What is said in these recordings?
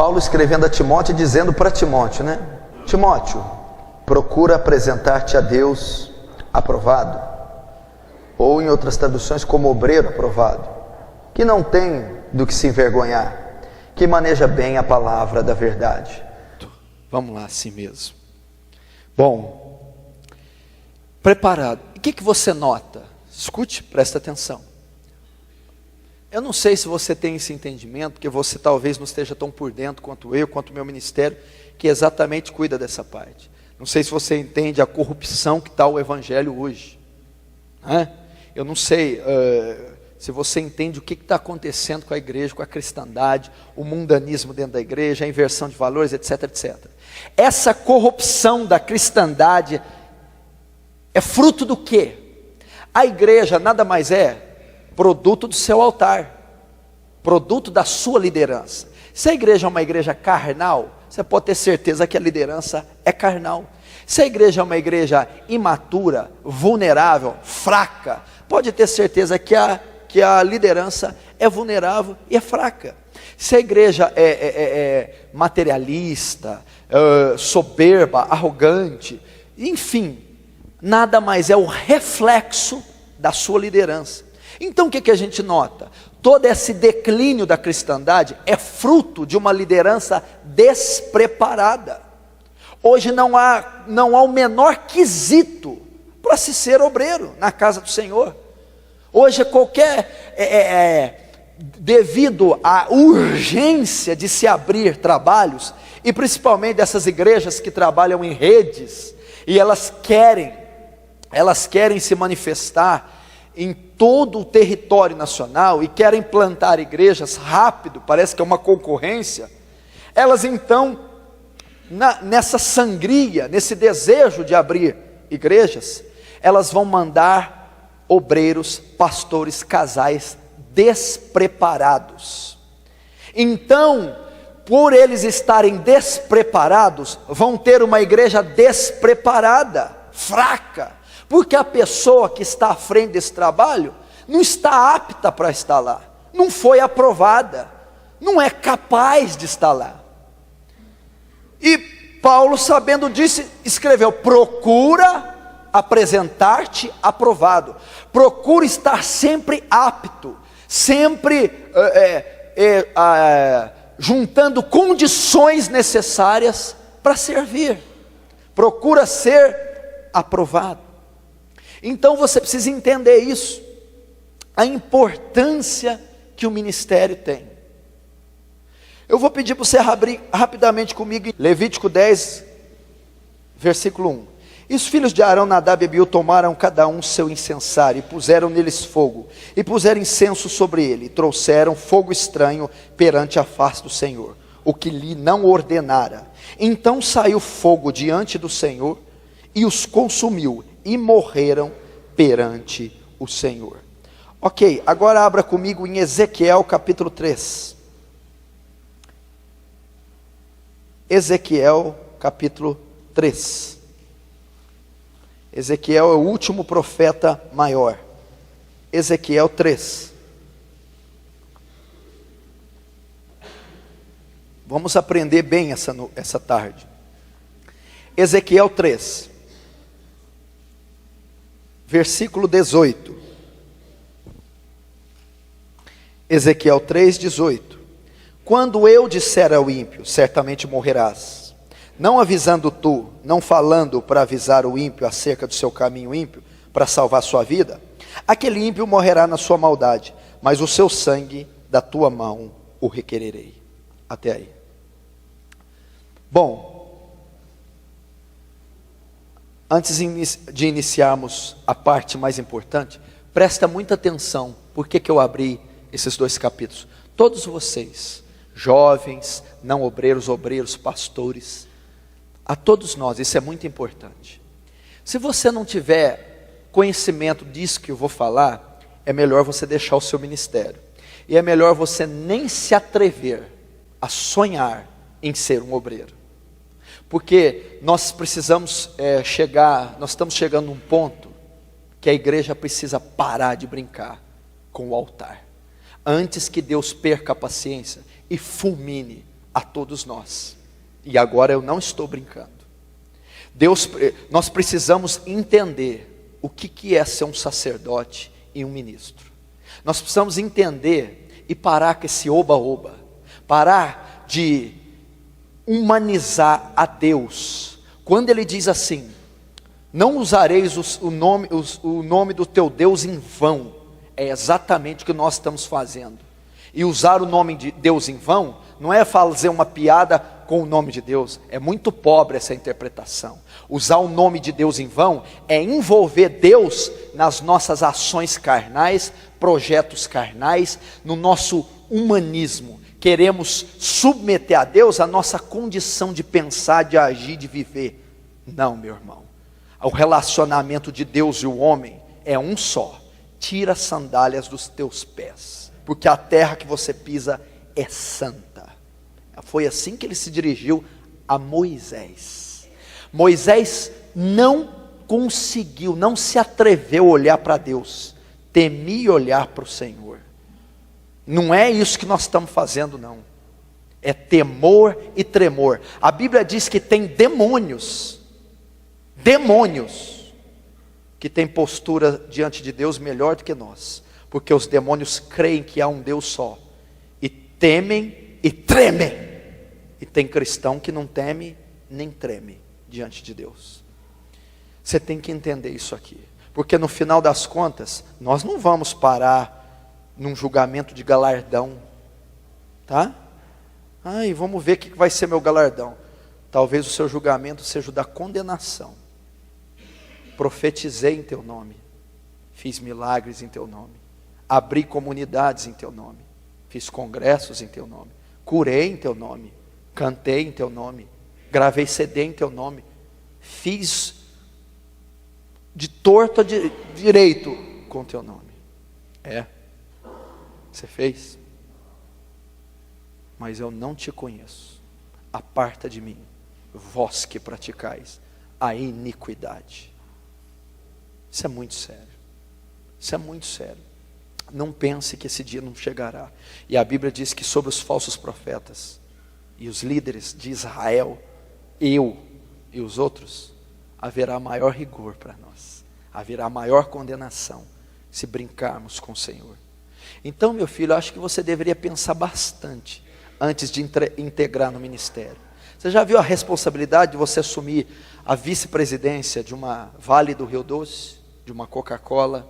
Paulo escrevendo a Timóteo, dizendo para Timóteo, né? Timóteo, procura apresentar-te a Deus aprovado, ou em outras traduções, como obreiro aprovado, que não tem do que se envergonhar, que maneja bem a palavra da verdade. Vamos lá, assim mesmo. Bom, preparado. O que você nota? Escute, presta atenção. Eu não sei se você tem esse entendimento, porque você talvez não esteja tão por dentro quanto eu, quanto o meu ministério, que exatamente cuida dessa parte. Não sei se você entende a corrupção que está o evangelho hoje, né? Eu não sei se você entende o que está acontecendo com a igreja, com a cristandade, o mundanismo dentro da igreja, a inversão de valores, etc, etc. Essa corrupção da cristandade é fruto do quê? A igreja nada mais é produto do seu altar, produto da sua liderança. Se a igreja é uma igreja carnal, você pode ter certeza que a liderança é carnal. Se a igreja é uma igreja imatura, vulnerável, fraca, pode ter certeza que a liderança é vulnerável e é fraca. Se a igreja é materialista, soberba, arrogante, enfim, nada mais é o reflexo da sua liderança. Então o que a gente nota? Todo esse declínio da cristandade é fruto de uma liderança despreparada. Hoje não há o menor quesito para se ser obreiro na casa do Senhor. Hoje devido à urgência de se abrir trabalhos, e principalmente dessas igrejas que trabalham em redes, e elas querem se manifestar em todo o território nacional, e querem plantar igrejas rápido, parece que é uma concorrência, elas então, nessa sangria, nesse desejo de abrir igrejas, elas vão mandar obreiros, pastores, casais despreparados. Então, por eles estarem despreparados, vão ter uma igreja despreparada, fraca, porque a pessoa que está à frente desse trabalho não está apta para estar lá, não foi aprovada, não é capaz de estar lá. E Paulo, sabendo disso, escreveu: procura apresentar-te aprovado, procura estar sempre apto, sempre juntando condições necessárias para servir, procura ser aprovado. Então você precisa entender isso, a importância que o ministério tem. Eu vou pedir para você abrir rapidamente comigo em Levítico 10, versículo 1. E os filhos de Arão, Nadab e Abiú, tomaram cada um seu incensário, e puseram neles fogo, e puseram incenso sobre ele, e trouxeram fogo estranho perante a face do Senhor, o que lhe não ordenara. Então saiu fogo diante do Senhor, e os consumiu, e morreram perante o Senhor. Ok, agora abra comigo em Ezequiel capítulo 3. Ezequiel capítulo 3. Ezequiel é o último profeta maior. Ezequiel 3. Vamos aprender bem essa tarde. Ezequiel 3, versículo 18. Ezequiel 3, 18. Quando eu disser ao ímpio, certamente morrerás, não avisando tu, não falando para avisar o ímpio acerca do seu caminho ímpio, para salvar sua vida, aquele ímpio morrerá na sua maldade, mas o seu sangue da tua mão o requererei. Até aí. Bom, antes de iniciarmos a parte mais importante, presta muita atenção, por que eu abri esses dois capítulos. Todos vocês, jovens, não obreiros, obreiros, pastores, a todos nós, isso é muito importante. Se você não tiver conhecimento disso que eu vou falar, é melhor você deixar o seu ministério, e é melhor você nem se atrever a sonhar em ser um obreiro, porque nós precisamos nós estamos chegando num ponto que a igreja precisa parar de brincar com o altar, antes que Deus perca a paciência e fulmine a todos nós. E agora eu não estou brincando. Nós precisamos entender o que é ser um sacerdote e um ministro. Nós precisamos entender e parar com esse oba-oba. Parar de humanizar a Deus. Quando Ele diz assim: não usareis o nome do teu Deus em vão. É exatamente o que nós estamos fazendo. E usar o nome de Deus em vão não é fazer uma piada com o nome de Deus. É muito pobre essa interpretação. Usar o nome de Deus em vão é envolver Deus nas nossas ações carnais, projetos carnais, no nosso humanismo. Queremos submeter a Deus a nossa condição de pensar, de agir, de viver. Não, meu irmão. O relacionamento de Deus e o homem é um só. Tira as sandálias dos teus pés, porque a terra que você pisa é santa. Foi assim que ele se dirigiu a Moisés. Moisés não conseguiu, não se atreveu a olhar para Deus, temia olhar para o Senhor. Não é isso que nós estamos fazendo, não. É temor e tremor. A Bíblia diz que tem demônios que têm postura diante de Deus melhor do que nós, porque os demônios creem que há um Deus só, e temem e tremem. E tem cristão que não teme nem treme diante de Deus. Você tem que entender isso aqui, porque no final das contas, nós não vamos parar num julgamento de galardão, tá? Ai, vamos ver o que vai ser meu galardão. Talvez o seu julgamento seja o da condenação. Profetizei em teu nome, fiz milagres em teu nome, abri comunidades em teu nome, fiz congressos em teu nome, curei em teu nome, cantei em teu nome, gravei CD em teu nome, fiz de torto a direito com teu nome. Você fez? Mas eu não te conheço. Aparta de mim, vós que praticais a iniquidade. Isso é muito sério. Isso é muito sério. Não pense que esse dia não chegará. E a Bíblia diz que sobre os falsos profetas e os líderes de Israel, eu e os outros, haverá maior rigor para nós. Haverá maior condenação se brincarmos com o Senhor. Então, meu filho, eu acho que você deveria pensar bastante antes de integrar no ministério. Você já viu a responsabilidade de você assumir a vice-presidência de uma Vale do Rio Doce, de uma Coca-Cola,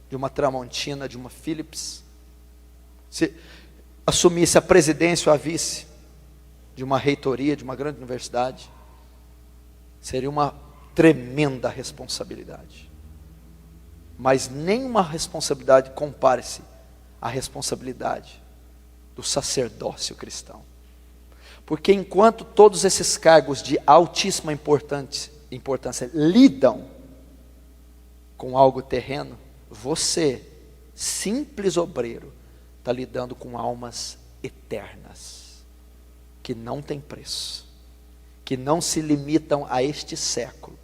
de uma Tramontina, de uma Philips? Se assumisse a presidência ou a vice de uma reitoria, de uma grande universidade, seria uma tremenda responsabilidade. Mas nenhuma responsabilidade compare-se à responsabilidade do sacerdócio cristão. Porque enquanto todos esses cargos de altíssima importância lidam com algo terreno, você, simples obreiro, está lidando com almas eternas, que não têm preço, que não se limitam a este século.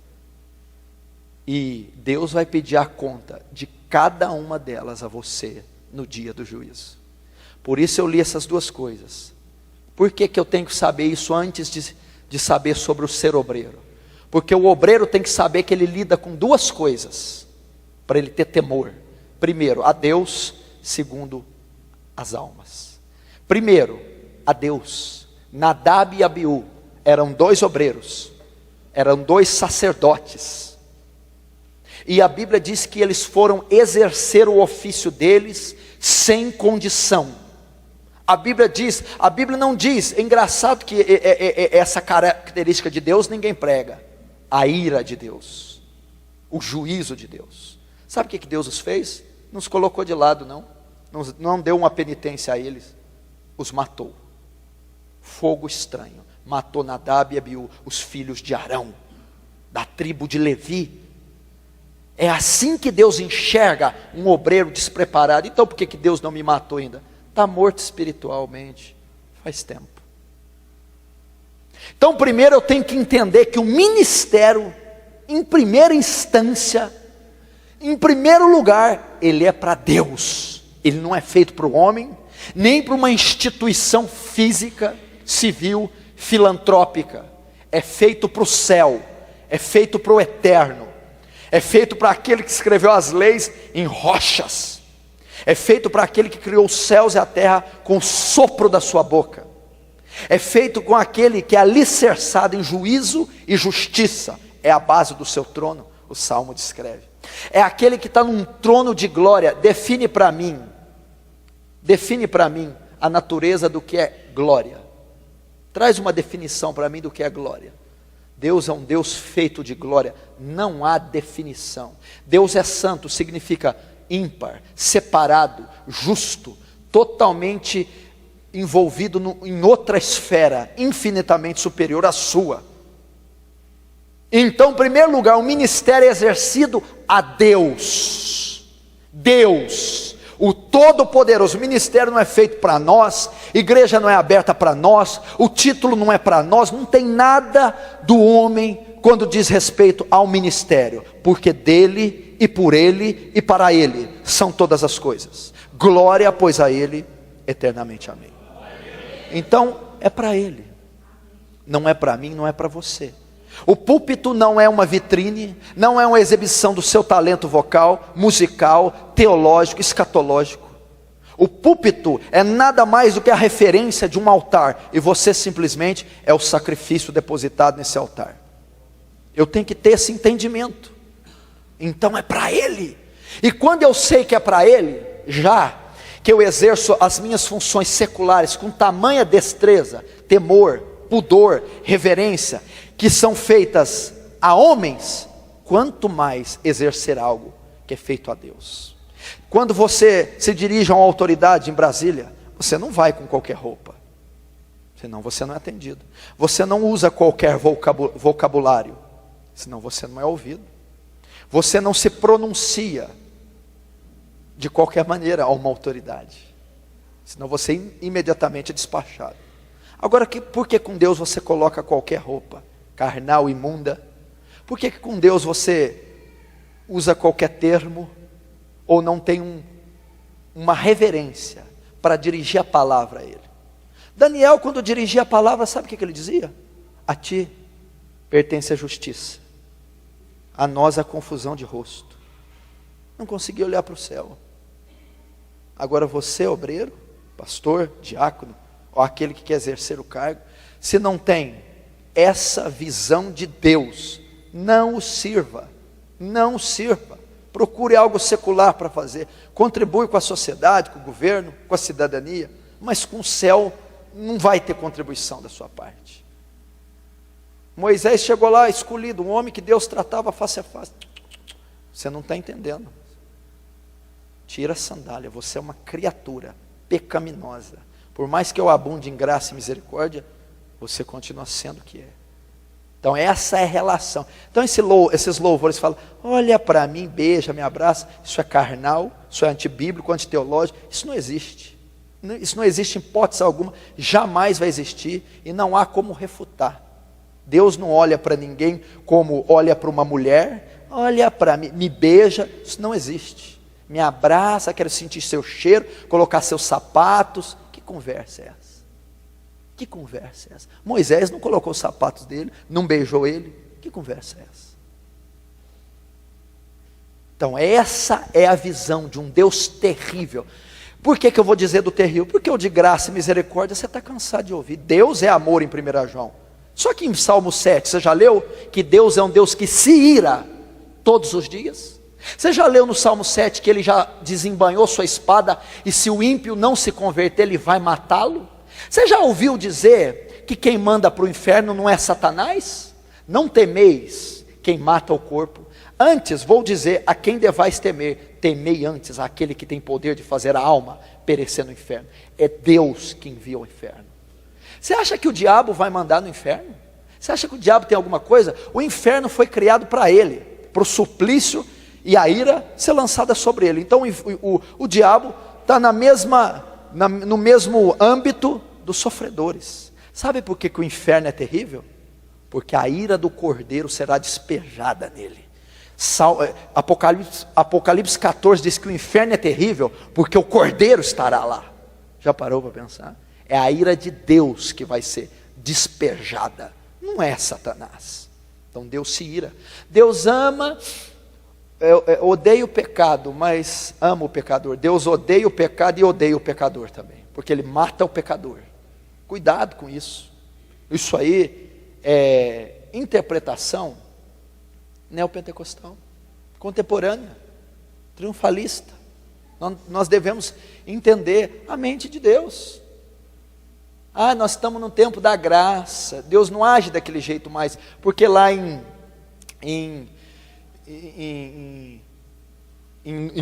E Deus vai pedir a conta de cada uma delas a você no dia do juízo. Por isso eu li essas duas coisas. Por que eu tenho que saber isso antes de saber sobre o ser obreiro? Porque o obreiro tem que saber que ele lida com duas coisas, para ele ter temor. Primeiro, a Deus. Segundo, as almas. Primeiro, a Deus. Nadab e Abiú eram dois obreiros, eram dois sacerdotes. E a Bíblia diz que eles foram exercer o ofício deles sem condição. A Bíblia não diz, é engraçado que essa característica de Deus ninguém prega. A ira de Deus, o juízo de Deus. Sabe o que Deus os fez? Não os colocou de lado, não deu uma penitência a eles, os matou. Fogo estranho, matou Nadab e Abiú, os filhos de Arão, da tribo de Levi. É assim que Deus enxerga um obreiro despreparado. Então por que Deus não me matou ainda? Está morto espiritualmente, faz tempo. Então primeiro eu tenho que entender que o ministério, em primeira instância, em primeiro lugar, ele é para Deus. Ele não é feito para o homem, nem para uma instituição física. civil, filantrópica. É feito para o céu, é feito para o eterno, é feito para aquele que escreveu as leis em rochas, é feito para aquele que criou os céus e a terra com o sopro da sua boca, é feito com aquele que é alicerçado em juízo e justiça, é a base do seu trono, o Salmo descreve. É aquele que está num trono de glória. Define para mim a natureza do que é glória. Traz uma definição para mim do que é glória. Deus é um Deus feito de glória, não há definição. Deus é santo, significa ímpar, separado, justo, totalmente envolvido em outra esfera, infinitamente superior à sua. Então, em primeiro lugar, o ministério é exercido a Deus. Deus, o Todo-Poderoso. O ministério não é feito para nós, igreja não é aberta para nós, o título não é para nós, não tem nada do homem quando diz respeito ao ministério, porque dele e por ele e para ele são todas as coisas. Glória, pois, a ele eternamente. Amém. Então, é para ele, não é para mim, não é para você. O púlpito não é uma vitrine, não é uma exibição do seu talento vocal, musical, teológico, escatológico. O púlpito é nada mais do que a referência de um altar, e você simplesmente é o sacrifício depositado nesse altar. Eu tenho que ter esse entendimento. Então é para ele. E quando eu sei que é para ele, já que eu exerço as minhas funções seculares com tamanha destreza, temor, pudor, reverência, que são feitas a homens, quanto mais exercer algo que é feito a Deus. Quando você se dirige a uma autoridade em Brasília, você não vai com qualquer roupa, senão você não é atendido. Você não usa qualquer vocabulário, senão você não é ouvido. Você não se pronuncia de qualquer maneira a uma autoridade, senão você imediatamente é despachado. Agora, por que com Deus você coloca qualquer roupa carnal, imunda? Por que com Deus você usa qualquer termo, ou não tem uma reverência para dirigir a palavra a ele? Daniel, quando dirigia a palavra, sabe o que ele dizia? A ti pertence a justiça, a nós a confusão de rosto. Não conseguia olhar para o céu. Agora você, obreiro, pastor, diácono, ou aquele que quer exercer o cargo, se não tem essa visão de Deus, não o sirva, não o sirva. Procure algo secular para fazer, contribui com a sociedade, com o governo, com a cidadania, mas com o céu não vai ter contribuição da sua parte. Moisés chegou lá escolhido, um homem que Deus tratava face a face. Você não está entendendo. Tira a sandália, você é uma criatura pecaminosa. Por mais que eu abunde em graça e misericórdia, você continua sendo o que é. Então essa é a relação. Então esses louvores falam, olha para mim, beija, me abraça. Isso é carnal, isso é antibíblico, antiteológico. Isso não existe. Isso não existe em hipótese alguma, jamais vai existir e não há como refutar. Deus não olha para ninguém como olha para uma mulher, olha para mim, me beija, isso não existe. Me abraça, quero sentir seu cheiro, colocar seus sapatos. Que conversa é essa? Que conversa é essa? Moisés não colocou os sapatos dele, não beijou ele. Que conversa é essa? Então essa é a visão de um Deus terrível. Por que eu vou dizer do terrível? Porque o de graça e misericórdia você está cansado de ouvir. Deus é amor em 1 João. Só que em Salmo 7, você já leu que Deus é um Deus que se ira todos os dias? Você já leu no Salmo 7 que ele já desembanhou sua espada e se o ímpio não se converter, ele vai matá-lo? Você já ouviu dizer que quem manda para o inferno não é Satanás? Não temeis quem mata o corpo. Antes, vou dizer a quem devais temer. Temei antes aquele que tem poder de fazer a alma perecer no inferno. É Deus que envia ao inferno. Você acha que o diabo vai mandar no inferno? Você acha que o diabo tem alguma coisa? O inferno foi criado para ele, para o suplício e a ira ser lançada sobre ele. Então o diabo está no mesmo âmbito dos sofredores. Sabe por que o inferno é terrível? Porque a ira do cordeiro será despejada nele. Apocalipse 14 diz que o inferno é terrível porque o cordeiro estará lá. Já parou para pensar? É a ira de Deus que vai ser despejada, não é Satanás. Então Deus se ira. Deus ama, odeia o pecado, mas ama o pecador. Deus odeia o pecado e odeia o pecador também, porque Ele mata o pecador. Cuidado com isso. Isso aí é interpretação neopentecostal, contemporânea, triunfalista. Nós devemos entender a mente de Deus. Nós estamos no tempo da graça, Deus não age daquele jeito mais, porque lá em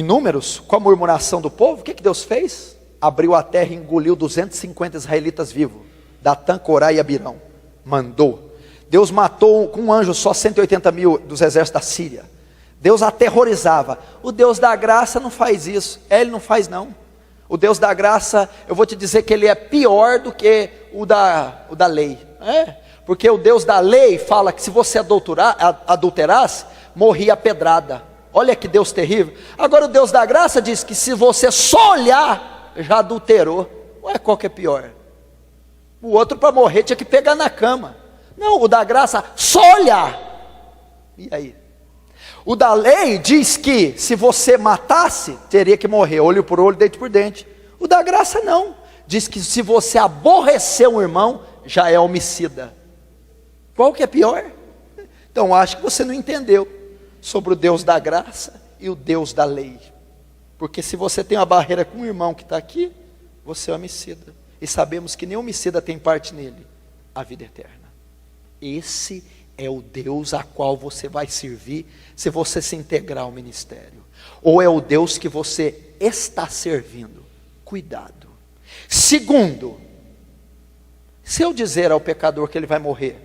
Números, com a murmuração do povo, o que Deus fez? Abriu a terra e engoliu 250 israelitas vivos, Datã, Corá e Abirão, mandou. Deus matou com um anjo só 180 mil dos exércitos da Síria. Deus aterrorizava. O Deus da graça não faz isso. Ele não faz não. O Deus da graça, eu vou te dizer que ele é pior do que o da lei. Porque o Deus da lei fala que se você adulterasse, morria a pedrada. Olha que Deus terrível. Agora o Deus da graça diz que se você só olhar, já adulterou. Qual que é pior? O outro para morrer tinha que pegar na cama. Não, o da graça, só olhar. E aí? O da lei diz que se você matasse, teria que morrer, olho por olho, dente por dente. O da graça não. Diz que se você aborrecer um irmão, já é homicida. Qual que é pior? Então acho que você não entendeu sobre o Deus da graça e o Deus da lei. Porque se você tem uma barreira com um irmão que está aqui, você é homicida. E sabemos que nem homicida tem parte nele, a vida eterna. Esse é o Deus a qual você vai servir se você se integrar ao ministério. Ou é o Deus que você está servindo? Cuidado. Segundo, se eu dizer ao pecador que ele vai morrer,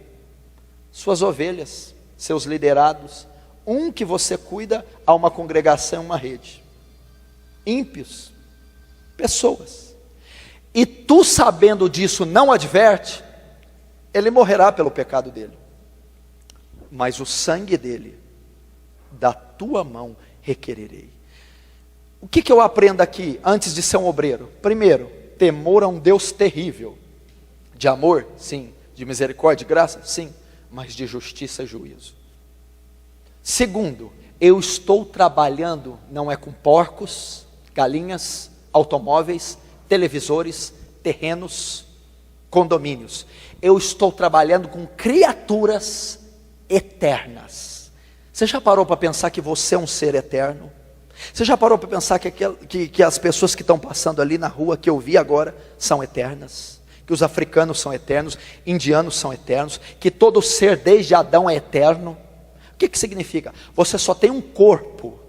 suas ovelhas, seus liderados, que você cuida a uma congregação, uma rede. Ímpios, pessoas. E tu sabendo disso não adverte, ele morrerá pelo pecado dele. Mas o sangue dele, da tua mão requererei. O que eu aprendo aqui, antes de ser um obreiro? Primeiro, temor a um Deus terrível. De amor, sim. De misericórdia, de graça, sim. Mas de justiça e juízo. Segundo, eu estou trabalhando, não é com porcos, galinhas, automóveis, televisores, terrenos, condomínios. Eu estou trabalhando com criaturas eternas. Você já parou para pensar que você é um ser eterno? Você já parou para pensar que as pessoas que estão passando ali na rua, que eu vi agora, são eternas? Que os africanos são eternos, indianos são eternos, que todo ser desde Adão é eterno? O que significa? Você só tem um corpo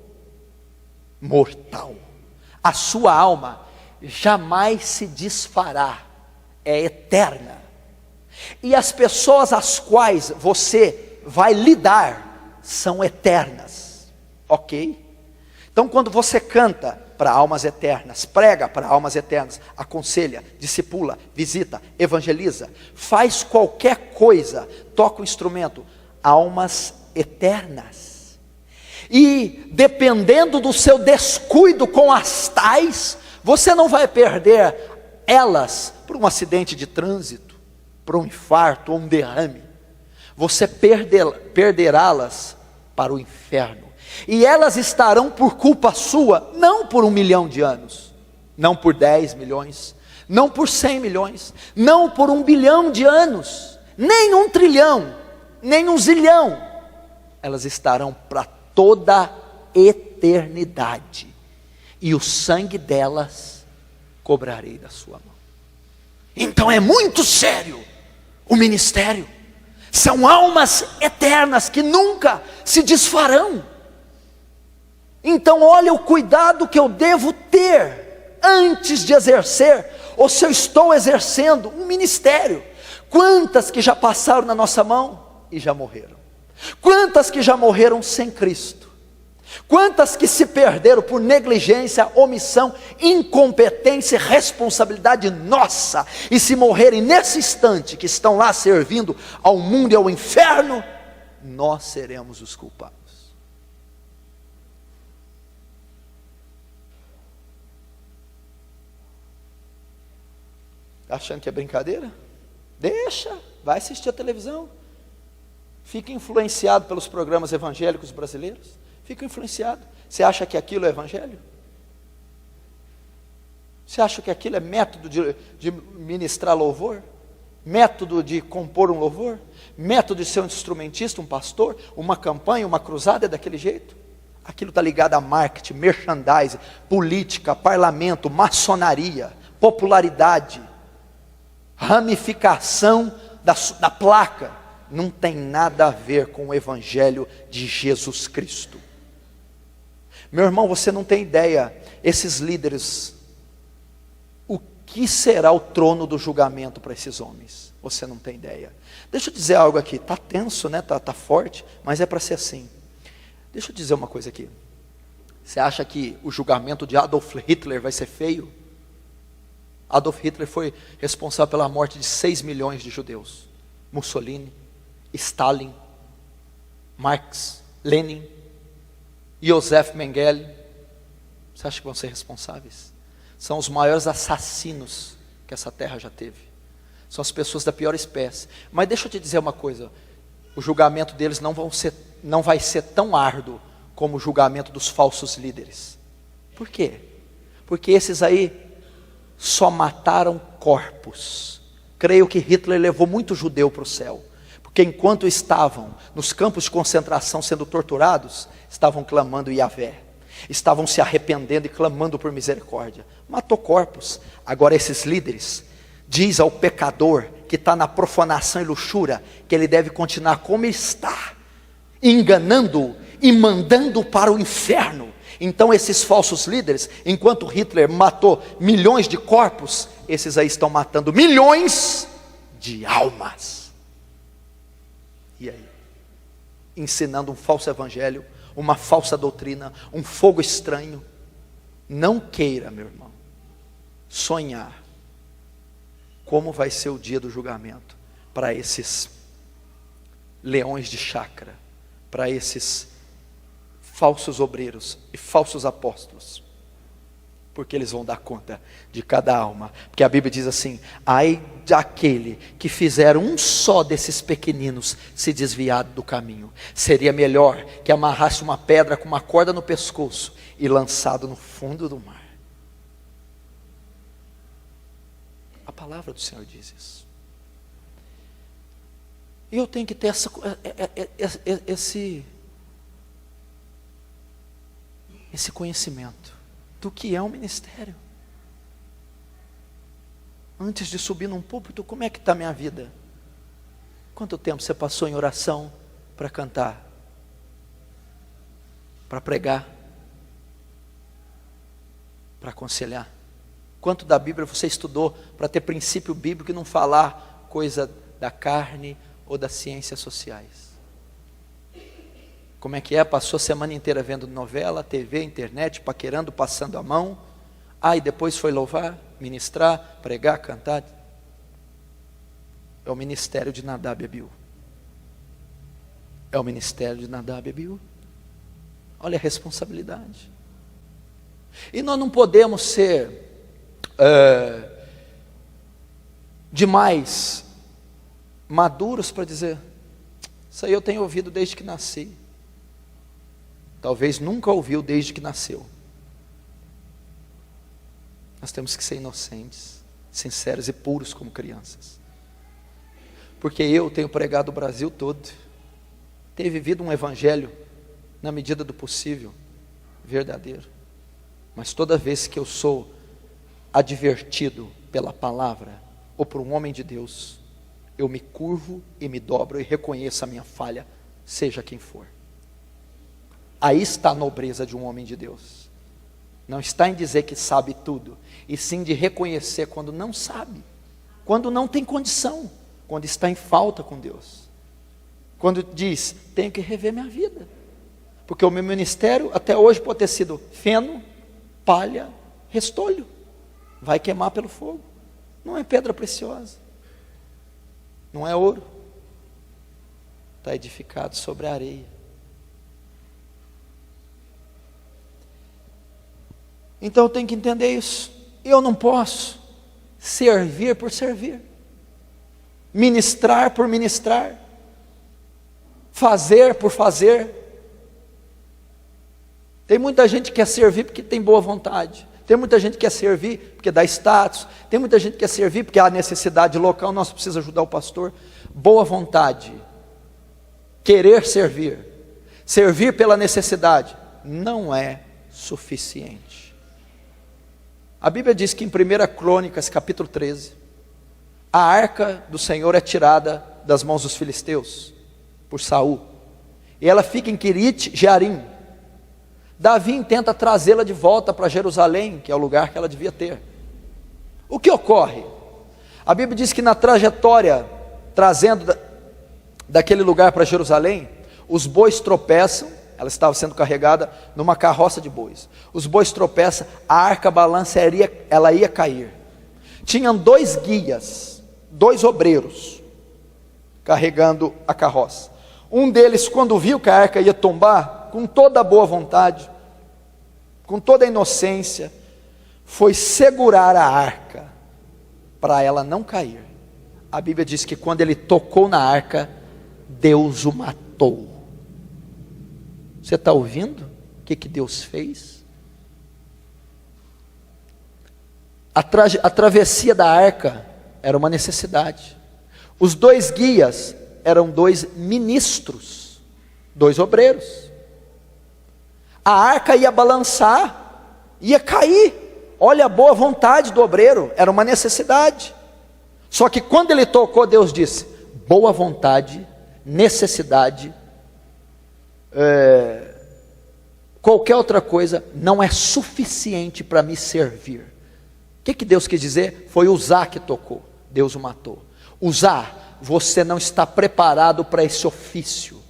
mortal. A sua alma jamais se desfará, é eterna. E as pessoas às quais você vai lidar são eternas, ok? Então quando você canta para almas eternas, prega para almas eternas, aconselha, discipula, visita, evangeliza, faz qualquer coisa, toca o instrumento, almas eternas. E dependendo do seu descuido com as tais, você não vai perder elas por um acidente de trânsito, por um infarto ou um derrame. Você perderá-las para o inferno. E elas estarão por culpa sua, não por 1 milhão de anos, não por 10 milhões, não por 100 milhões, não por 1 bilhão de anos, nem 1 trilhão, nem 1 zilhão. Elas estarão para toda a eternidade. E o sangue delas cobrarei da sua mão. Então é muito sério o ministério. São almas eternas que nunca se desfarão. Então olha o cuidado que eu devo ter antes de exercer, ou se eu estou exercendo um ministério. Quantas que já passaram na nossa mão e já morreram? Quantas que já morreram sem Cristo? Quantas que se perderam por negligência, omissão, incompetência e responsabilidade nossa, e se morrerem nesse instante que estão lá servindo ao mundo e ao inferno, nós seremos os culpados. achando que é brincadeira? Deixa, vai assistir a televisão. Fica influenciado pelos programas evangélicos brasileiros. Fica influenciado. Você acha que aquilo é evangelho? Você acha que aquilo é método de ministrar louvor? Método de compor um louvor? Método de ser um instrumentista, um pastor? Uma campanha, uma cruzada é daquele jeito? Aquilo está ligado a marketing, merchandising, política, parlamento, maçonaria, popularidade, ramificação da placa. Não tem nada a ver com o evangelho de Jesus Cristo. Meu irmão, você não tem ideia, esses líderes, o que será o trono do julgamento para esses homens? Você não tem ideia. Deixa eu dizer algo aqui, está tenso, né? Tá forte, mas é para ser assim. Deixa eu dizer uma coisa aqui. Você acha que o julgamento de Adolf Hitler vai ser feio? Adolf Hitler foi responsável pela morte de 6 milhões de judeus. Mussolini, Stalin, Marx, Lenin, Joseph Mengele. Você acha que vão ser responsáveis? São os maiores assassinos que essa terra já teve. São as pessoas da pior espécie. Mas deixa eu te dizer uma coisa. O julgamento deles não vai ser tão árduo como o julgamento dos falsos líderes. Por quê? Porque esses aí só mataram corpos. Creio que Hitler levou muito judeu para o céu. Porque enquanto estavam nos campos de concentração sendo torturados, estavam clamando Yahvé. Estavam se arrependendo e clamando por misericórdia. Matou corpos. Agora esses líderes, diz ao pecador que está na profanação e luxúria, que ele deve continuar como está, enganando-o e mandando para o inferno. Então esses falsos líderes, enquanto Hitler matou milhões de corpos, esses aí estão matando milhões de almas. E aí? Ensinando um falso evangelho, uma falsa doutrina, um fogo estranho. Não queira, meu irmão, sonhar como vai ser o dia do julgamento para esses leões de chácara, para esses falsos obreiros e falsos apóstolos, porque eles vão dar conta de cada alma. Porque a Bíblia diz assim: ai daquele que fizer um só desses pequeninos se desviar do caminho, seria melhor que amarrasse uma pedra com uma corda no pescoço e lançado no fundo do mar. A palavra do Senhor diz isso. E eu tenho que ter esse conhecimento do que é um ministério. Antes de subir num púlpito, como é que está a minha vida? Quanto tempo você passou em oração para cantar? Para pregar? Para aconselhar? Quanto da Bíblia você estudou para ter princípio bíblico e não falar coisa da carne ou das ciências sociais? Como é que é? Passou a semana inteira vendo novela, TV, internet, paquerando, passando a mão. E depois foi louvar, ministrar, pregar, cantar. É o ministério de Nadab e Abiú. É o ministério de Nadab e Abiú. Olha a responsabilidade. E nós não podemos ser demais maduros para dizer: isso aí eu tenho ouvido desde que nasci. Talvez nunca ouviu desde que nasceu. Nós temos que ser inocentes, sinceros e puros como crianças. Porque eu tenho pregado o Brasil todo, tenho vivido um evangelho na medida do possível, verdadeiro. Mas toda vez que eu sou advertido pela palavra ou por um homem de Deus, eu me curvo e me dobro e reconheço a minha falha, seja quem for. Aí está a nobreza de um homem de Deus. Não está em dizer que sabe tudo, e sim de reconhecer quando não sabe, quando não tem condição, quando está em falta com Deus. Quando diz: tenho que rever minha vida, porque o meu ministério até hoje pode ter sido feno, palha, restolho, vai queimar pelo fogo. Não é pedra preciosa, não é ouro, está edificado sobre a areia. Então eu tenho que entender isso. Eu não posso servir por servir, ministrar por ministrar, fazer por fazer. Tem muita gente que quer servir porque tem boa vontade, tem muita gente que quer servir porque dá status, tem muita gente que quer servir porque há necessidade local, nós precisamos ajudar o pastor. Boa vontade, querer servir, servir pela necessidade, não é suficiente. A Bíblia diz que em 1 Crônicas, capítulo 13, a arca do Senhor é tirada das mãos dos filisteus, por Saul, e ela fica em Quirite Jearim. Davi tenta trazê-la de volta para Jerusalém, que é o lugar que ela devia ter. O que ocorre? A Bíblia diz que na trajetória, trazendo daquele lugar para Jerusalém, os bois tropeçam, ela estava sendo carregada numa carroça de bois, os bois tropeçam, a arca balança, ela ia cair. Tinham 2 guias, 2 obreiros, carregando a carroça. Um deles, quando viu que a arca ia tombar, com toda a boa vontade, com toda a inocência, foi segurar a arca, para ela não cair. A Bíblia diz que quando ele tocou na arca, Deus o matou. Você está ouvindo o que Deus fez? A travessia da arca era uma necessidade. Os 2 guias eram 2 ministros, 2 obreiros. A arca ia balançar, ia cair. Olha a boa vontade do obreiro, era uma necessidade. Só que quando ele tocou, Deus disse: boa vontade, necessidade, qualquer outra coisa não é suficiente para me servir. O que Deus quis dizer? Foi Uzá que tocou, Deus o matou. Uzá, você não está preparado para esse ofício.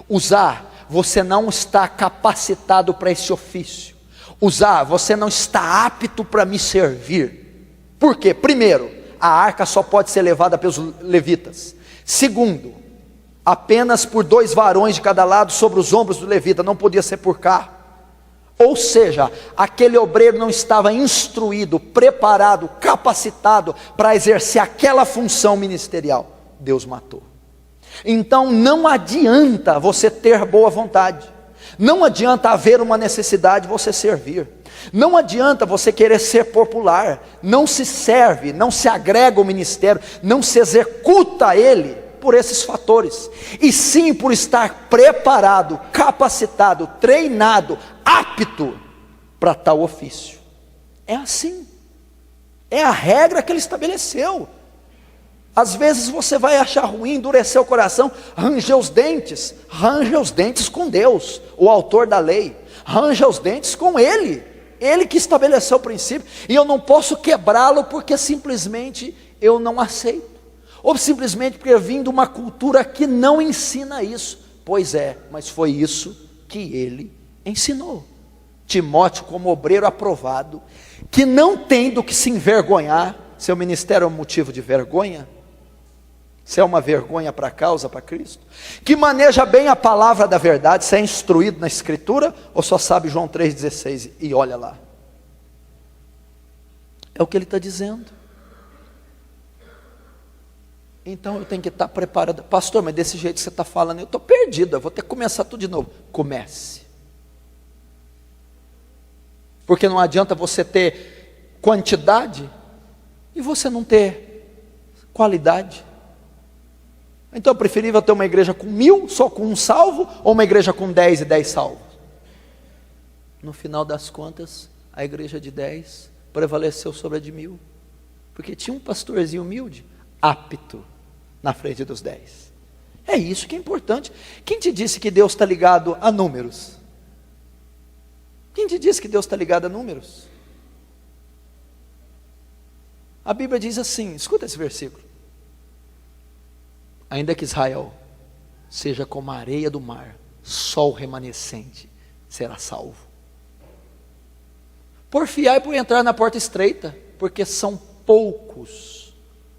Uzá, você não está capacitado para esse ofício. Uzá, você não está apto para me servir. Por quê? Primeiro, a arca só pode ser levada pelos levitas. Segundo, apenas por 2 varões de cada lado sobre os ombros do levita, não podia ser por carro. Ou seja, aquele obreiro não estava instruído, preparado, capacitado para exercer aquela função ministerial. Deus matou. Então não adianta você ter boa vontade, não adianta haver uma necessidade você servir, não adianta você querer ser popular, não se serve, não se agrega ao ministério, não se executa ele por esses fatores, e sim por estar preparado, capacitado, treinado, apto para tal ofício. É assim, é a regra que ele estabeleceu. Às vezes você vai achar ruim, endurecer o coração, ranger os dentes com Deus, o autor da lei, ranja os dentes com Ele que estabeleceu o princípio, e eu não posso quebrá-lo porque simplesmente eu não aceito, ou simplesmente porque eu vim de uma cultura que não ensina isso. Pois é, mas foi isso que ele ensinou. Timóteo, como obreiro aprovado, que não tem do que se envergonhar. Seu ministério é um motivo de vergonha? Se é uma vergonha para a causa, para Cristo, que maneja bem a palavra da verdade, se é instruído na escritura, ou só sabe João 3,16 e olha lá? É o que ele está dizendo. Então eu tenho que estar preparado. Pastor, mas desse jeito que você está falando, eu estou perdido, eu vou ter que começar tudo de novo. Comece. Porque não adianta você ter quantidade e você não ter qualidade. Então é preferível ter uma igreja com 1000, só com 1 salvo, ou uma igreja com 10 e 10 salvos? No final das contas, a igreja de 10 prevaleceu sobre a de 1000, porque tinha um pastorzinho humilde, apto, na frente dos 10. É isso que é importante. Quem te disse que Deus está ligado a números? Quem te disse que Deus está ligado a números? A Bíblia diz assim, escuta esse versículo: ainda que Israel seja como a areia do mar, só o remanescente será salvo. Porfiai por entrar na porta estreita, porque são poucos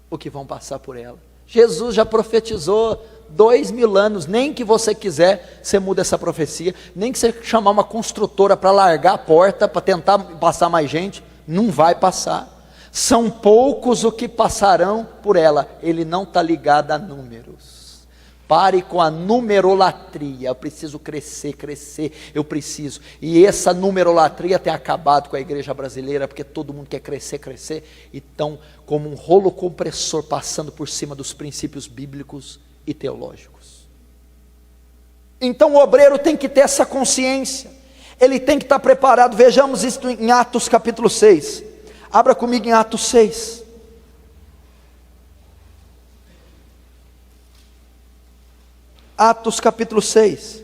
o que vão passar por ela. Jesus já profetizou 2000 anos, nem que você quiser, você muda essa profecia, nem que você chamar uma construtora para largar a porta, para tentar passar mais gente, não vai passar. São poucos os que passarão por ela. Ele não está ligado a números. Pare com a numerolatria. Eu preciso crescer, eu preciso. E essa numerolatria tem acabado com a igreja brasileira, porque todo mundo quer crescer, e estão como um rolo compressor passando por cima dos princípios bíblicos e teológicos. Então o obreiro tem que ter essa consciência, ele tem que estar preparado. Vejamos isso em Atos capítulo 6. Abra comigo em Atos 6. Atos capítulo 6.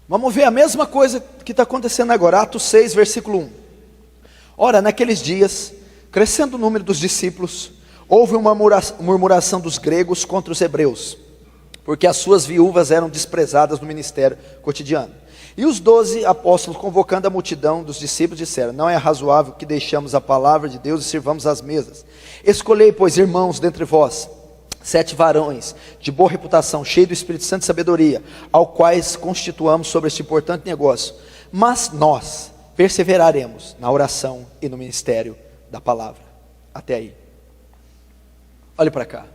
Vamos ver a mesma coisa que está acontecendo agora. Atos 6, versículo 1. Ora, naqueles dias, crescendo o número dos discípulos, houve uma murmuração dos gregos contra os hebreus, porque as suas viúvas eram desprezadas no ministério cotidiano. E os 12 apóstolos, convocando a multidão dos discípulos, disseram: não é razoável que deixamos a palavra de Deus e sirvamos às mesas. Escolhei, pois, irmãos, dentre vós, 7 varões de boa reputação, cheios do Espírito Santo e sabedoria, ao quais constituamos sobre este importante negócio. Mas nós perseveraremos na oração e no ministério da palavra. Até aí. Olhe para cá.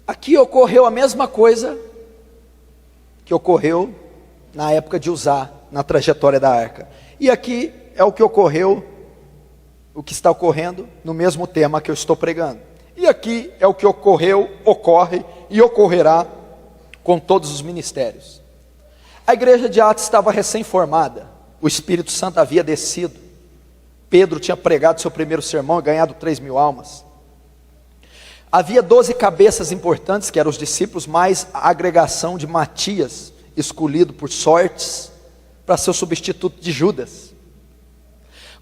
Aqui ocorreu a mesma coisa que ocorreu na época de Uzá, na trajetória da arca. E aqui é o que ocorreu, o que está ocorrendo no mesmo tema que eu estou pregando. E aqui é o que ocorreu, ocorre e ocorrerá com todos os ministérios. A igreja de Atos estava recém-formada, o Espírito Santo havia descido, Pedro tinha pregado seu primeiro sermão e ganhado 3.000 almas. Havia 12 cabeças importantes, que eram os discípulos, mais a agregação de Matias, escolhido por sortes, para ser o substituto de Judas.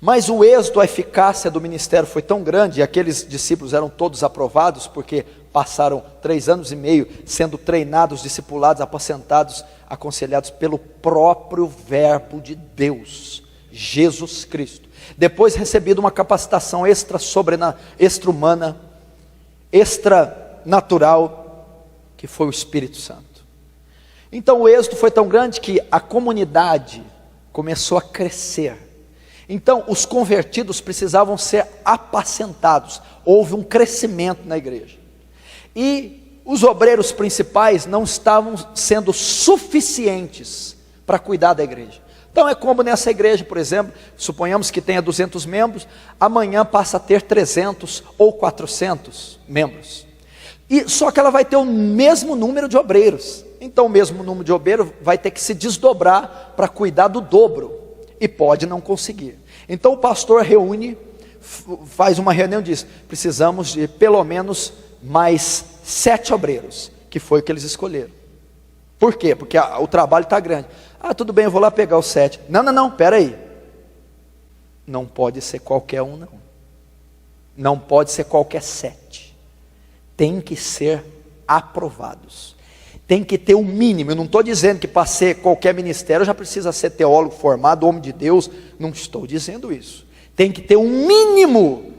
Mas o êxito, a eficácia do ministério foi tão grande, e aqueles discípulos eram todos aprovados, porque passaram 3 anos e meio sendo treinados, discipulados, apacentados, aconselhados pelo próprio verbo de Deus, Jesus Cristo. Depois recebido uma capacitação extra-humana, extra-natural, que foi o Espírito Santo. Então o êxito foi tão grande que a comunidade começou a crescer. Então os convertidos precisavam ser apacentados. Houve um crescimento na igreja. E os obreiros principais não estavam sendo suficientes para cuidar da igreja. Então é como nessa igreja, por exemplo, suponhamos que tenha 200 membros, amanhã passa a ter 300 ou 400 membros. E só que ela vai ter o mesmo número de obreiros. Então o mesmo número de obreiros vai ter que se desdobrar para cuidar do dobro. E pode não conseguir. Então o pastor reúne, faz uma reunião e diz: precisamos de pelo menos mais 7 obreiros, que foi o que eles escolheram. Por quê? Porque o trabalho está grande. Ah, tudo bem, eu vou lá pegar os 7. Não, espera aí. Não pode ser qualquer um, não. Não pode ser qualquer 7. Tem que ser aprovados. Tem que ter um mínimo. Eu não estou dizendo que para ser qualquer ministério já precisa ser teólogo formado, homem de Deus. Não estou dizendo isso. Tem que ter um mínimo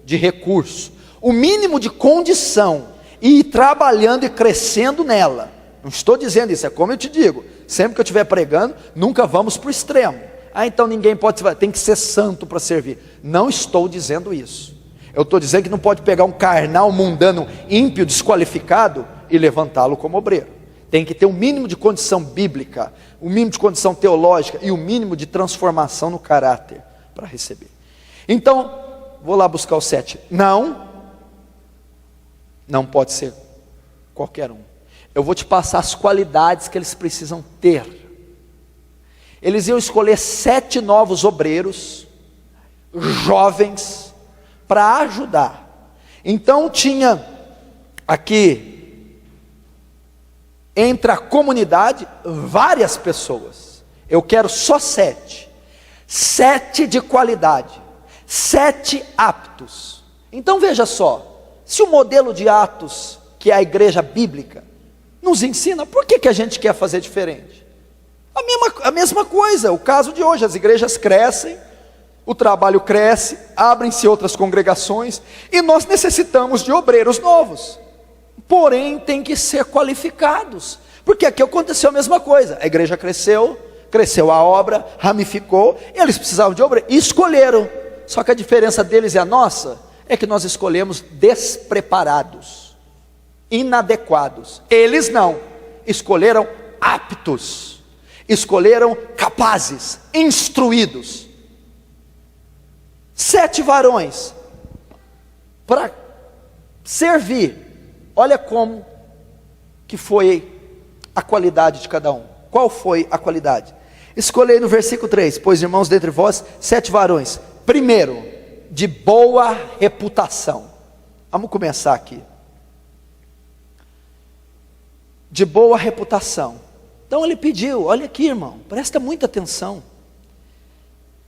de recurso, um mínimo de condição, e ir trabalhando e crescendo nela. Não estou dizendo isso, é como eu te digo, sempre que eu estiver pregando, nunca vamos para o extremo. Ah, então ninguém pode, tem que ser santo para servir. Não estou dizendo isso. Eu estou dizendo que não pode pegar um carnal mundano, ímpio, desqualificado, e levantá-lo como obreiro. Tem que ter um mínimo de condição bíblica, um mínimo de condição teológica, e um mínimo de transformação no caráter, para receber. Então, vou lá buscar o 7. Não pode ser qualquer um. Eu vou te passar as qualidades que eles precisam ter. Eles iam escolher 7 novos obreiros, jovens, para ajudar. Então tinha aqui, entre a comunidade, várias pessoas. Eu quero só 7. 7 de qualidade. 7 aptos. Então veja só, se o modelo de Atos, que é a igreja bíblica, nos ensina, por que a gente quer fazer diferente? A mesma coisa, o caso de hoje, as igrejas crescem, o trabalho cresce, abrem-se outras congregações, e nós necessitamos de obreiros novos. porém tem que ser qualificados, porque aqui aconteceu a mesma coisa, a igreja cresceu a obra, ramificou, eles precisavam de obra, e escolheram, só que a diferença deles e a nossa, é que nós escolhemos despreparados, inadequados, eles não, escolheram aptos, escolheram capazes, instruídos, 7 varões, para servir, olha como que foi a qualidade de cada um, qual foi a qualidade? Escolhei no versículo 3, pois irmãos dentre vós, 7 varões, primeiro, de boa reputação, vamos começar aqui, de boa reputação, então ele pediu, olha aqui irmão, presta muita atenção,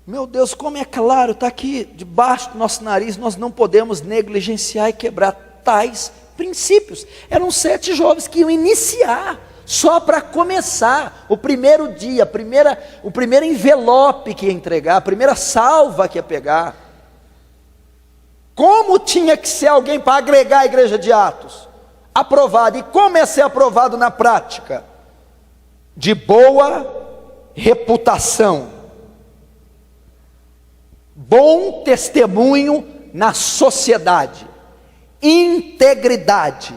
meu Deus, como é claro, está aqui debaixo do nosso nariz, nós não podemos negligenciar e quebrar tais princípios, eram 7 jovens que iam iniciar, só para começar, o primeiro dia, o primeiro envelope que ia entregar, a primeira salva que ia pegar, como tinha que ser alguém para agregar a igreja de Atos, aprovado, e como é ser aprovado na prática? De boa reputação, bom testemunho na sociedade, integridade,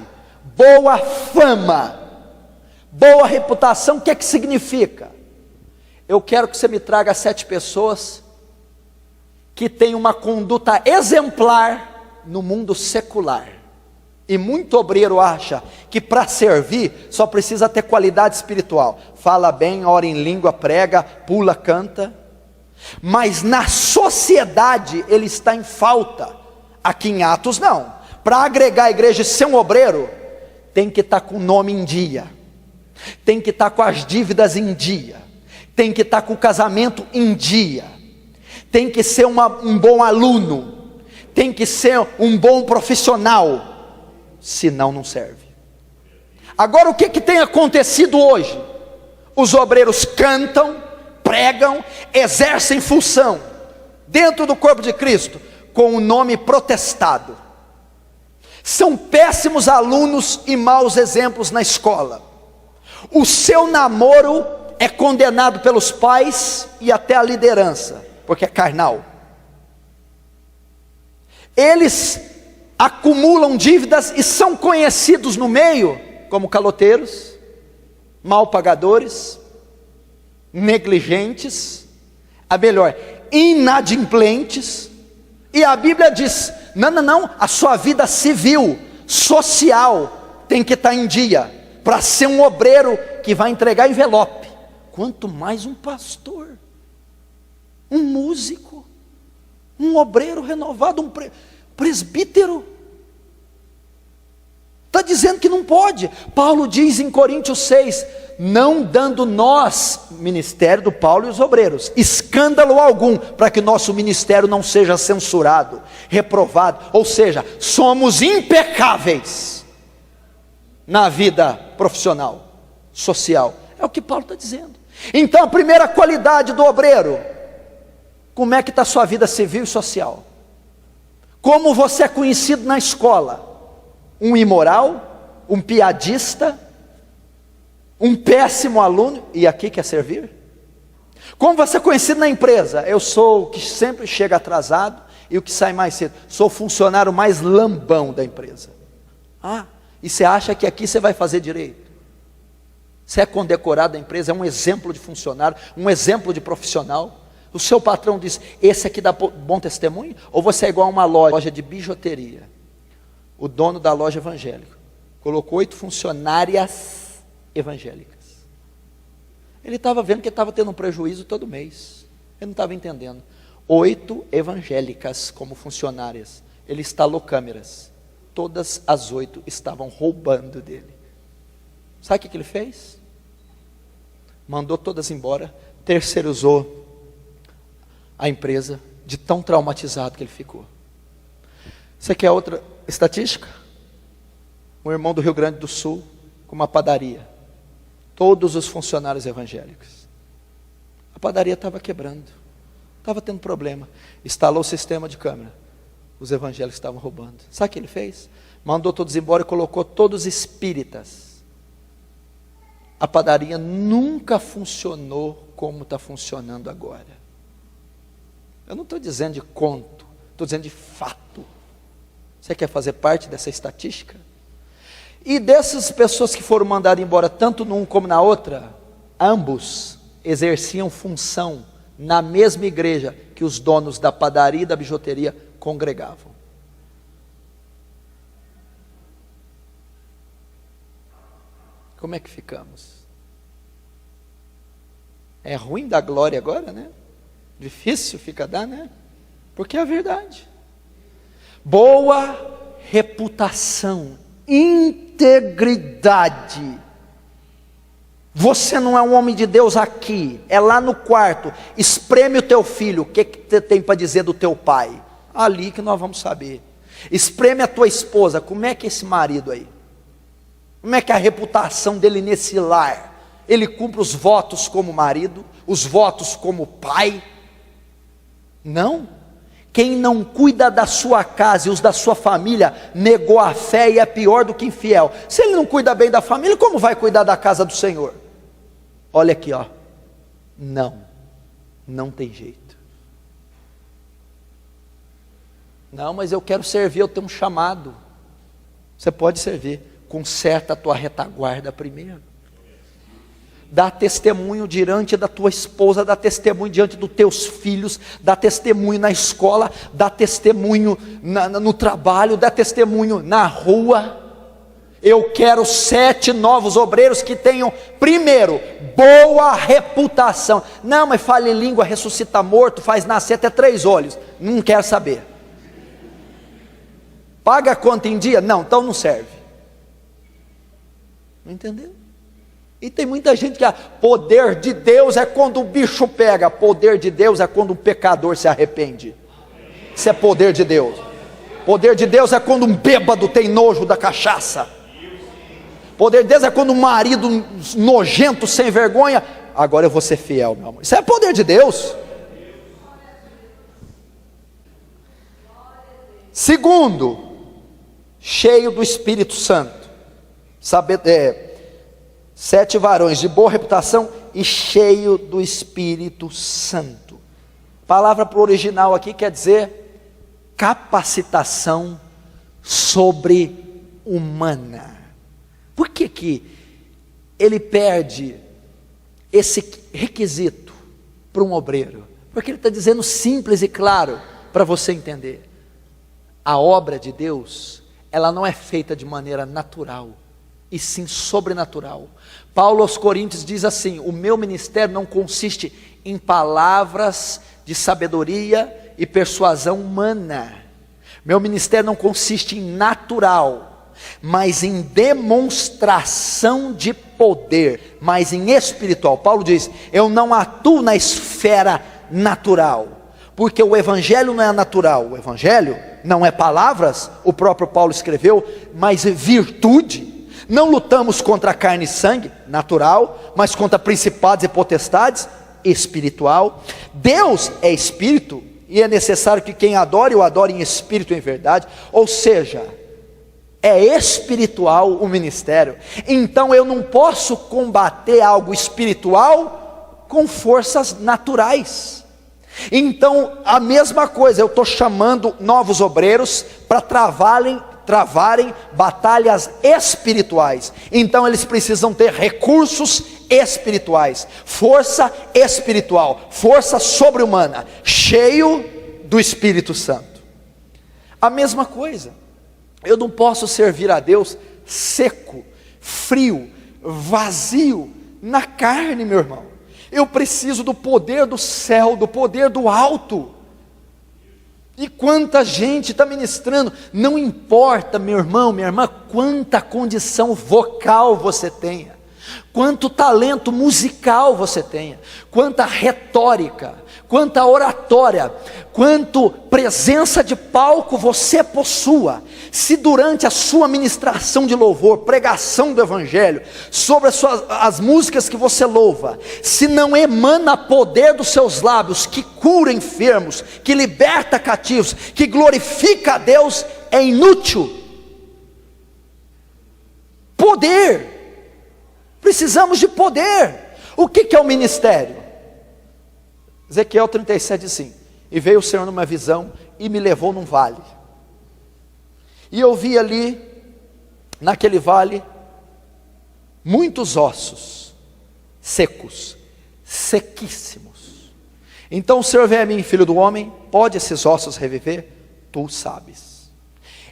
boa fama, boa reputação. O que é que significa? Eu quero que você me traga 7 pessoas que têm uma conduta exemplar no mundo secular, e muito obreiro acha que para servir só precisa ter qualidade espiritual, fala bem, ora em língua, prega, pula, canta, mas na sociedade ele está em falta. Aqui em Atos não, para agregar a igreja e ser um obreiro, tem que estar com o nome em dia, tem que estar com as dívidas em dia, tem que estar com o casamento em dia, tem que ser um bom aluno, tem que ser um bom profissional, senão não serve. Agora o que tem acontecido hoje? Os obreiros cantam, pregam, exercem função dentro do corpo de Cristo, com o nome protestado, são péssimos alunos e maus exemplos na escola, o seu namoro é condenado pelos pais e até a liderança, porque é carnal, eles acumulam dívidas e são conhecidos no meio como caloteiros, mal pagadores, negligentes, inadimplentes, e a Bíblia diz, não, a sua vida civil, social, tem que estar em dia, para ser um obreiro que vai entregar envelope, quanto mais um pastor, um músico, um obreiro renovado, um presbítero, está dizendo que não pode. Paulo diz em Coríntios 6, não dando nós, ministério do Paulo e os obreiros, escândalo algum, para que nosso ministério não seja censurado, reprovado, ou seja, somos impecáveis na vida profissional, social, é o que Paulo está dizendo. Então a primeira qualidade do obreiro, como é que está a sua vida civil e social? Como você é conhecido na escola? Um imoral, um piadista, um péssimo aluno, e aqui quer servir? Como você é conhecido na empresa? Eu sou o que sempre chega atrasado e o que sai mais cedo, sou o funcionário mais lambão da empresa. E você acha que aqui você vai fazer direito? Você é condecorado da empresa, é um exemplo de funcionário, um exemplo de profissional. O seu patrão diz, esse aqui dá bom testemunho? Ou você é igual a uma loja de bijuteria? O dono da loja evangélica colocou 8 funcionárias evangélicas. Ele estava vendo que estava tendo um prejuízo todo mês. Ele não estava entendendo. 8 evangélicas como funcionárias. Ele instalou câmeras. Todas as 8 estavam roubando dele. Sabe o que ele fez? Mandou todas embora, terceirizou a empresa, de tão traumatizado que ele ficou. Você quer outra estatística? Um irmão do Rio Grande do Sul, com uma padaria, todos os funcionários evangélicos, a padaria estava quebrando, estava tendo problema, instalou o sistema de câmera, os evangélicos estavam roubando. Sabe o que ele fez? mandou todos embora e colocou todos espíritas. A padaria nunca funcionou como está funcionando agora. Eu não estou dizendo de conto, estou dizendo de fato. Você quer fazer parte dessa estatística? E dessas pessoas que foram mandadas embora, tanto num como na outra, ambos exerciam função na mesma igreja que os donos da padaria e da bijuteria congregavam. Como é que ficamos? É ruim dar glória agora, né? Difícil fica dar, né? Porque é a verdade. Boa reputação, integridade. Você não é um homem de Deus aqui, é lá no quarto. Espreme o teu filho, o que você tem para dizer do teu pai? Ali que nós vamos saber. Espreme a tua esposa, como é que é esse marido aí? Como é que é a reputação dele nesse lar? Ele cumpre os votos como marido, os votos como pai? Não. Quem não cuida da sua casa e os da sua família, negou a fé e é pior do que infiel. Se ele não cuida bem da família, como vai cuidar da casa do Senhor? Olha aqui, ó. Não tem jeito. Não, mas eu quero servir, eu tenho um chamado. Você pode servir, conserta a tua retaguarda primeiro. Dá testemunho diante da tua esposa, dá testemunho diante dos teus filhos, dá testemunho na escola, dá testemunho no trabalho, dá testemunho na rua. Eu quero 7 novos obreiros que tenham, primeiro, boa reputação. Não, mas fala em língua, ressuscita morto, faz nascer até 3 olhos. Não quero saber. Paga a conta em dia? Não, então não serve. Não entendeu? E tem muita gente que poder de Deus é quando o bicho pega. Poder de Deus é quando um pecador se arrepende. Isso é poder de Deus. Poder de Deus é quando um bêbado tem nojo da cachaça. Poder de Deus é quando um marido nojento, sem vergonha, agora eu vou ser fiel, meu amor. Isso é poder de Deus. Segundo, cheio do Espírito Santo. 7 varões de boa reputação e cheio do Espírito Santo. Palavra para o original aqui quer dizer capacitação sobre-humana. Por que ele perde esse requisito para um obreiro? Porque ele está dizendo simples e claro para você entender. A obra de Deus, ela não é feita de maneira natural, e sim sobrenatural. Paulo aos Coríntios diz assim: o meu ministério não consiste em palavras de sabedoria e persuasão humana. Meu ministério não consiste em natural, mas em demonstração de poder, mas em espiritual. Paulo diz: eu não atuo na esfera natural, porque o evangelho não é natural. O evangelho não é palavras, o próprio Paulo escreveu, mas virtude. Não lutamos contra carne e sangue, natural, mas contra principados e potestades, espiritual. Deus é espírito, e é necessário que quem adore, o adore em espírito e em verdade. Ou seja, é espiritual o ministério. Então eu não posso combater algo espiritual com forças naturais. Então a mesma coisa, eu estou chamando novos obreiros para travarem batalhas espirituais. Então eles precisam ter recursos espirituais, força espiritual, força sobre-humana, cheio do Espírito Santo. A mesma coisa, eu não posso servir a Deus seco, frio, vazio, na carne, meu irmão. Eu preciso do poder do céu, do poder do alto. E quanta gente está ministrando, não importa, meu irmão, minha irmã, quanta condição vocal você tenha, quanto talento musical você tenha, quanta retórica, quanta oratória, quanto presença de palco você possua. Se durante a sua ministração de louvor, pregação do evangelho, sobre as músicas que você louva, se não emana poder dos seus lábios, que cura enfermos, que liberta cativos, que glorifica a Deus, é inútil. Poder. Precisamos de poder. O que é o ministério? Ezequiel 37 diz assim: e veio o Senhor numa visão e me levou num vale. E eu vi ali, naquele vale, muitos ossos secos, sequíssimos. Então o Senhor veio a mim, filho do homem, pode esses ossos reviver? Tu sabes.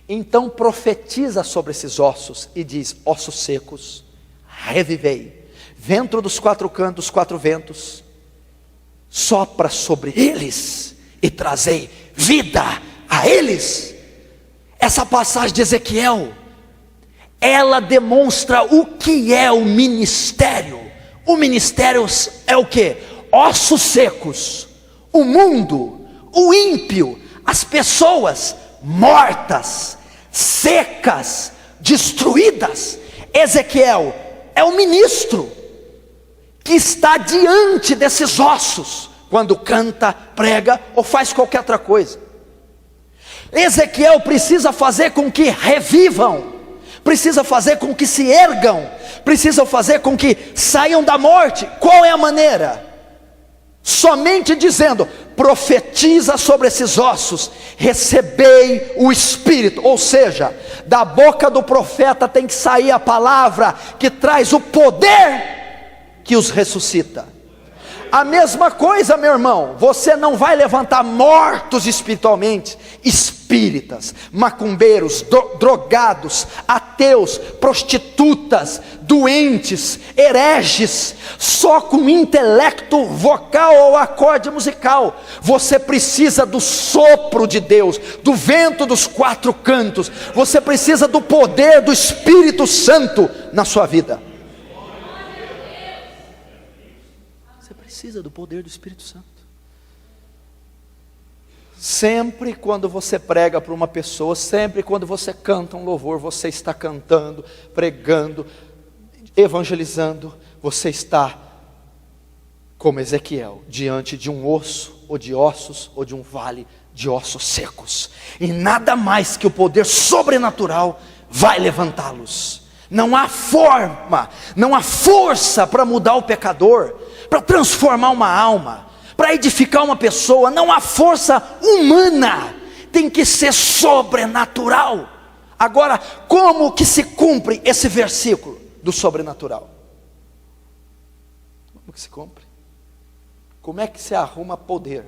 Então profetiza sobre esses ossos e diz: ossos secos, revivei. Vento dos quatro cantos, dos quatro ventos, sopra sobre eles e trazei vida a eles. Essa passagem de Ezequiel, ela demonstra o que é o ministério. O ministério é o que? Ossos secos, o mundo, o ímpio, as pessoas mortas, secas, destruídas. Ezequiel é o ministro que está diante desses ossos, quando canta, prega ou faz qualquer outra coisa. Ezequiel precisa fazer com que revivam, precisa fazer com que se ergam, precisa fazer com que saiam da morte. Qual é a maneira? Somente dizendo: profetiza sobre esses ossos, recebei o Espírito. Ou seja, da boca do profeta tem que sair a palavra que traz o poder que os ressuscita. A mesma coisa, meu irmão, você não vai levantar mortos espiritualmente, espíritas, macumbeiros, drogados, ateus, prostitutas, doentes, hereges, só com intelecto vocal ou acorde musical. Você precisa do sopro de Deus, do vento dos quatro cantos. Você precisa do poder do Espírito Santo na sua vida. Precisa do poder do Espírito Santo. Sempre quando você prega para uma pessoa, sempre quando você canta um louvor, você está cantando, pregando, evangelizando. Você está como Ezequiel, diante de um osso, ou de ossos, ou de um vale de ossos secos, e nada mais que o poder sobrenatural vai levantá-los. Não há forma, não há força para mudar o pecador, para transformar uma alma, para edificar uma pessoa. Não há força humana, tem que ser sobrenatural. Agora, como que se cumpre esse versículo do sobrenatural? Como que se cumpre? Como é que se arruma poder?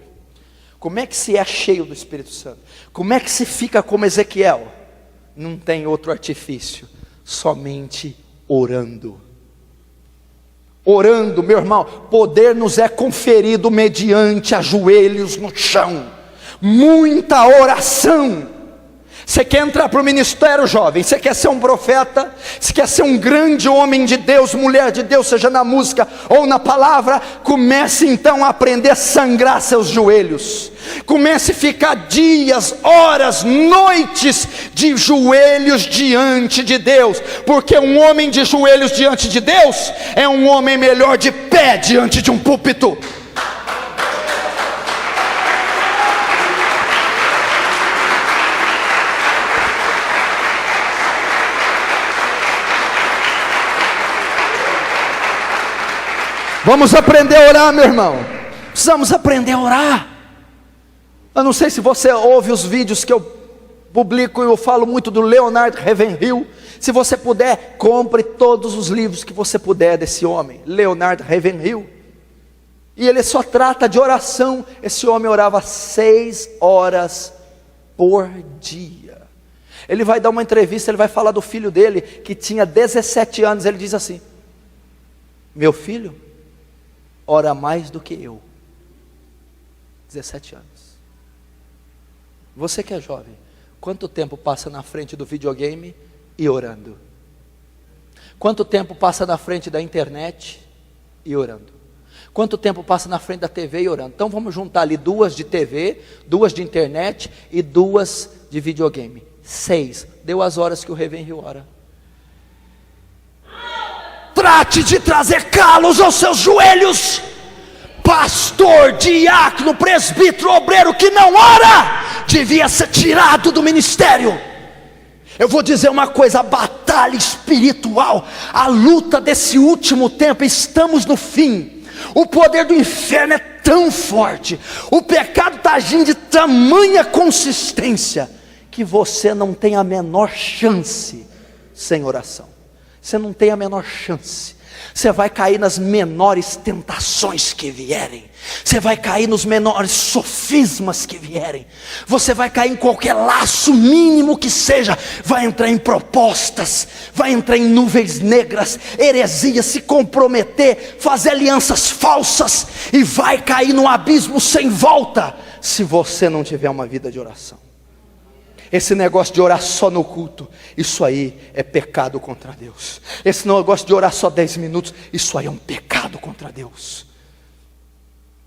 Como é que se é cheio do Espírito Santo? Como é que se fica como Ezequiel? Não tem outro artifício, somente orando. Orando, meu irmão, poder nos é conferido mediante ajoelhos no chão, muita oração. Você quer entrar para o ministério, jovem? Você quer ser um profeta? Você quer ser um grande homem de Deus, mulher de Deus, seja na música ou na palavra? Comece então a aprender a sangrar seus joelhos. Comece a ficar dias, horas, noites de joelhos diante de Deus, porque um homem de joelhos diante de Deus é um homem melhor de pé diante de um púlpito. Vamos aprender a orar, meu irmão. Precisamos aprender a orar. Eu não sei se você ouve os vídeos que eu publico, eu falo muito do Leonard Ravenhill. Se você puder, compre todos os livros que você puder desse homem, Leonard Ravenhill. E ele só trata de oração. Esse homem orava 6 horas por dia. Ele vai dar uma entrevista, ele vai falar do filho dele, que tinha 17 anos. Ele diz assim: meu filho ora mais do que eu. 17 anos. Você que é jovem, quanto tempo passa na frente do videogame e orando? Quanto tempo passa na frente da internet e orando? Quanto tempo passa na frente da TV e orando? Então vamos juntar ali 2 de TV, 2 de internet e 2 de videogame. 6. Deu as horas que o Ravenhill ora. Trate de trazer calos aos seus joelhos. Pastor, diácono, presbítero, obreiro que não ora, devia ser tirado do ministério. Eu vou dizer uma coisa: a batalha espiritual, a luta desse último tempo, estamos no fim. O poder do inferno é tão forte, o pecado está agindo de tamanha consistência, que você não tem a menor chance sem oração. Você não tem a menor chance. Você vai cair nas menores tentações que vierem, você vai cair nos menores sofismas que vierem, você vai cair em qualquer laço mínimo que seja, vai entrar em propostas, vai entrar em nuvens negras, heresias, se comprometer, fazer alianças falsas, e vai cair num abismo sem volta, se você não tiver uma vida de oração. Esse negócio de orar só no culto, isso aí é pecado contra Deus. Esse negócio de orar só 10 minutos, isso aí é um pecado contra Deus.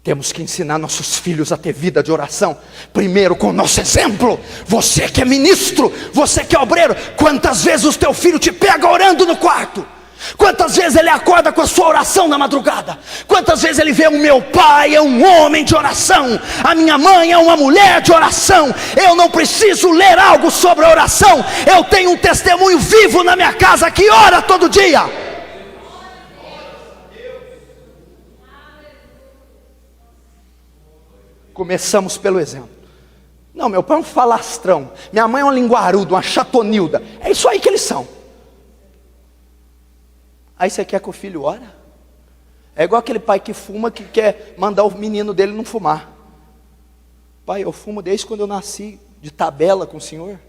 Temos que ensinar nossos filhos a ter vida de oração, primeiro com o nosso exemplo. Você que é ministro, você que é obreiro, quantas vezes o teu filho te pega orando no quarto? Quantas vezes ele acorda com a sua oração na madrugada? Quantas vezes ele vê: o meu pai é um homem de oração, a minha mãe é uma mulher de oração, eu não preciso ler algo sobre a oração, eu tenho um testemunho vivo na minha casa que ora todo dia. Começamos pelo exemplo. Não, meu pai é um falastrão, minha mãe é uma linguaruda, uma chatonilda. É isso aí que eles são. Aí você quer que o filho ora? É igual aquele pai que fuma, que quer mandar o menino dele não fumar. Pai, eu fumo desde quando eu nasci, de tabela com o Senhor.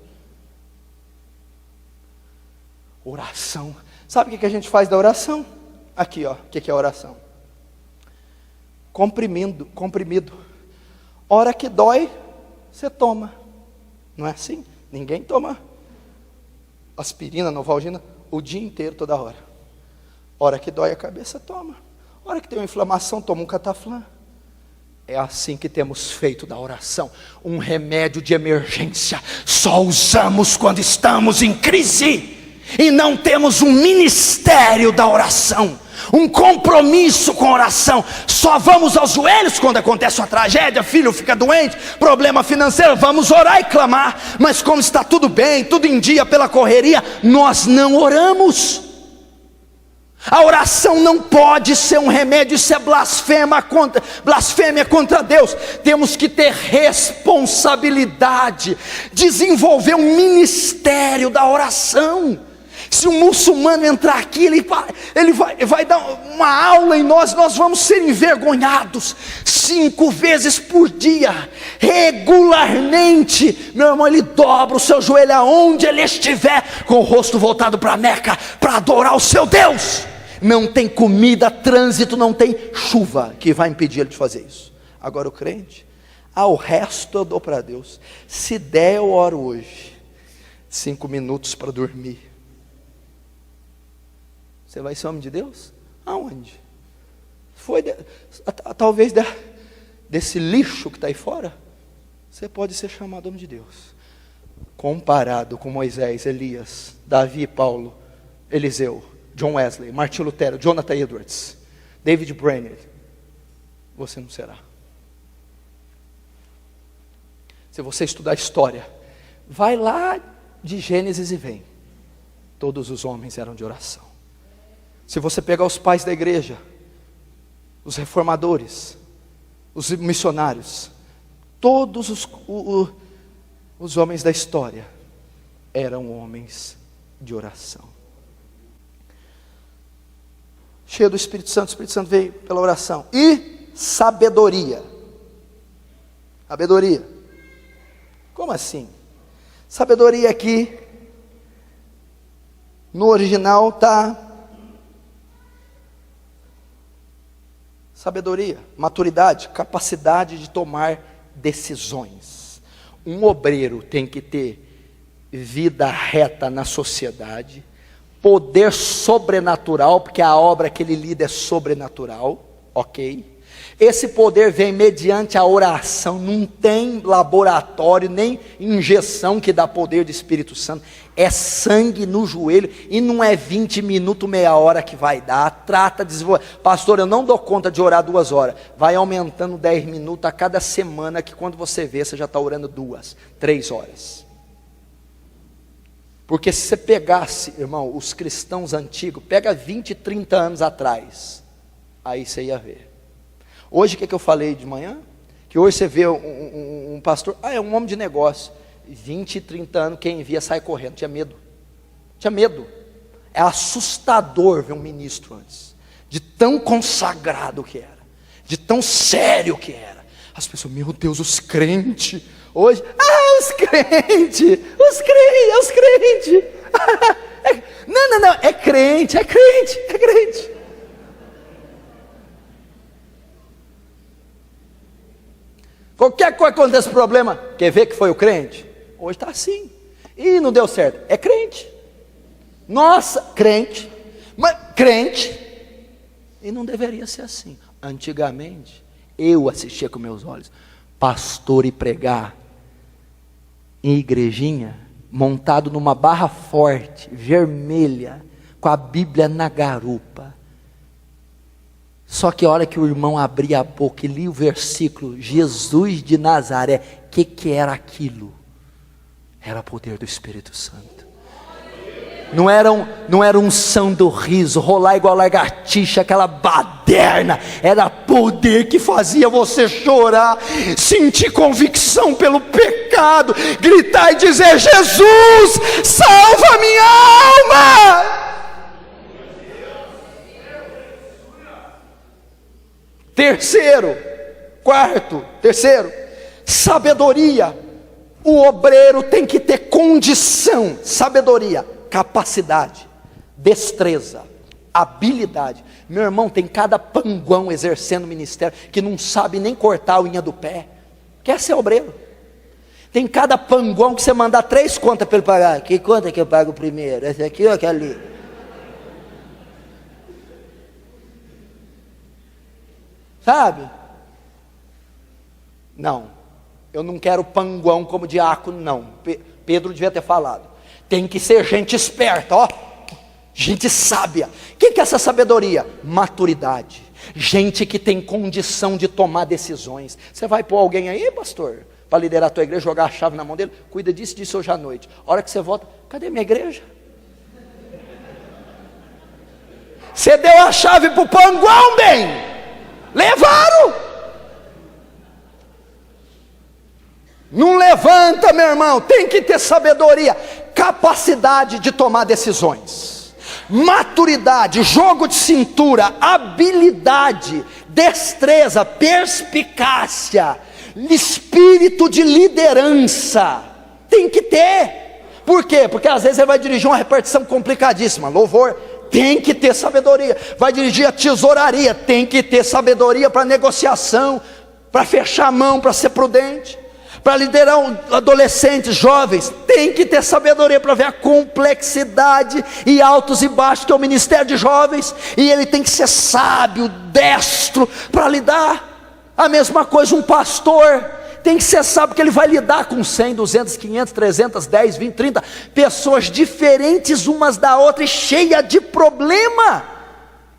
Oração. Sabe o que a gente faz da oração? Aqui, ó, o que é oração? Comprimido. Hora que dói, você toma. Não é assim? Ninguém toma aspirina, Novalgina, o dia inteiro, toda hora. Hora que dói a cabeça, toma. Hora que tem uma inflamação, toma um cataflã. É assim que temos feito da oração um remédio de emergência. Só usamos quando estamos em crise, e não temos um ministério da oração, um compromisso com a oração. Só vamos aos joelhos quando acontece uma tragédia, filho fica doente, problema financeiro, vamos orar e clamar. Mas como está tudo bem, tudo em dia pela correria, nós não oramos. A oração não pode ser um remédio, isso é blasfêmia contra Deus. Temos que ter responsabilidade, desenvolver um ministério da oração. Se um muçulmano entrar aqui, ele vai dar uma aula em nós vamos ser envergonhados. 5 vezes por dia, regularmente, meu irmão, ele dobra o seu joelho aonde ele estiver, com o rosto voltado para Meca, para adorar o seu Deus. Não tem comida, trânsito, não tem chuva que vai impedir ele de fazer isso. Agora o crente, o resto eu dou para Deus. Se der, eu oro hoje. 5 minutos para dormir. Você vai ser homem de Deus? Aonde? Talvez desse lixo que está aí fora, você pode ser chamado homem de Deus. Comparado com Moisés, Elias, Davi, Paulo, Eliseu, John Wesley, Martin Lutero, Jonathan Edwards, David Brainerd, você não será. Se você estudar história, vai lá de Gênesis e vem. Todos os homens eram de oração. Se você pegar os pais da igreja, os reformadores, os missionários, todos os homens da história eram homens de oração. Cheio do Espírito Santo, o Espírito Santo veio pela oração. E sabedoria. Sabedoria. Como assim? Sabedoria aqui, no original está sabedoria, maturidade, capacidade de tomar decisões. Um obreiro tem que ter vida reta na sociedade, poder sobrenatural, porque a obra que ele lida é sobrenatural, ok? Esse poder vem mediante a oração, não tem laboratório, nem injeção que dá poder do Espírito Santo, é sangue no joelho, e não é 20 minutos, meia hora que vai dar, trata de desenvolver. Pastor, eu não dou conta de orar 2 horas, vai aumentando 10 minutos a cada semana, que quando você vê, você já está orando 2, 3 horas. Porque se você pegasse, irmão, os cristãos antigos, pega 20, 30 anos atrás, aí você ia ver. Hoje, o que eu falei de manhã? Que hoje você vê um pastor, é um homem de negócio, 20, 30 anos, quem via sai correndo, tinha medo. É assustador ver um ministro antes, de tão consagrado que era, de tão sério que era. As pessoas, meu Deus, os crentes, hoje, os crentes. Não, é crente. Qualquer coisa que acontece problema, quer ver que foi o crente? Hoje está assim, e não deu certo, é crente. Nossa, crente, mas crente, e não deveria ser assim. Antigamente, eu assistia com meus olhos, pastor ir pregar em igrejinha, montado numa barra forte, vermelha, com a Bíblia na garupa. Só que a hora que o irmão abria a boca e lia o versículo, Jesus de Nazaré, o que era aquilo? Era poder do Espírito Santo. Não era unção do riso, rolar igual lagartixa, aquela baderna. Era poder que fazia você chorar, sentir convicção pelo pecado, gritar e dizer: Jesus, salva minha alma. Terceiro, sabedoria. O obreiro tem que ter condição, sabedoria, capacidade, destreza, habilidade. Meu irmão, tem cada panguão exercendo ministério que não sabe nem cortar a unha do pé. Quer ser obreiro? Tem cada panguão que você mandar 3 contas para ele pagar. Que conta que eu pago primeiro? Essa aqui ou aquela ali? Sabe? Não, eu não quero panguão como diácono, não. Pedro devia ter falado. Tem que ser gente esperta, gente sábia. O que é essa sabedoria? Maturidade. Gente que tem condição de tomar decisões. Você vai pôr alguém aí, pastor, para liderar a tua igreja, jogar a chave na mão dele? Cuida disso hoje à noite. A hora que você volta, cadê minha igreja? Você deu a chave para o panguão, bem? Levaram. Não levanta, meu irmão. Tem que ter sabedoria, capacidade de tomar decisões, maturidade, jogo de cintura, habilidade, destreza, perspicácia, espírito de liderança. Tem que ter. Por quê? Porque às vezes você vai dirigir uma repartição complicadíssima, louvor, tem que ter sabedoria. Vai dirigir a tesouraria, tem que ter sabedoria para negociação, para fechar a mão, para ser prudente. Para liderar adolescentes, jovens, tem que ter sabedoria para ver a complexidade e altos e baixos que é o ministério de jovens. E ele tem que ser sábio, destro para lidar. A mesma coisa um pastor tem que ser sábio, porque ele vai lidar com 100, 200, 500, 300, 10, 20, 30 pessoas diferentes umas da outra e cheia de problema.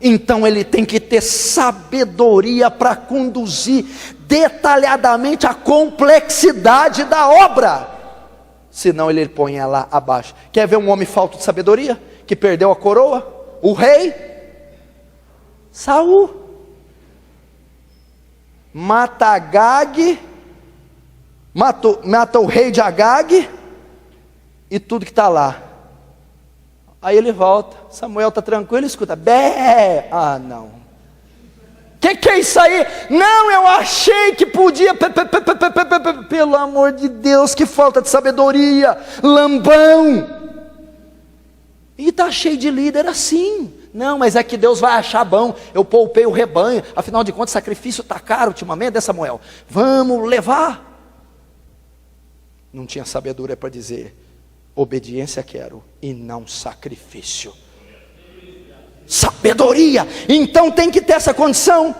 Então ele tem que ter sabedoria para conduzir detalhadamente a complexidade da obra, senão ele põe ela abaixo. Quer ver um homem falto de sabedoria, que perdeu a coroa? O rei Saul mata Agag, mata o rei de Agag e tudo que está lá. Aí ele volta, Samuel está tranquilo, escuta, bé, não. Que é isso aí? Não, eu achei que podia, pelo amor de Deus, que falta de sabedoria, lambão. E está cheio de líder assim. Não, mas é que Deus vai achar bom, eu poupei o rebanho, afinal de contas sacrifício está caro ultimamente, Samuel? Vamos levar. Não tinha sabedoria para dizer, obediência quero e não sacrifício. Sabedoria, então tem que ter essa condição.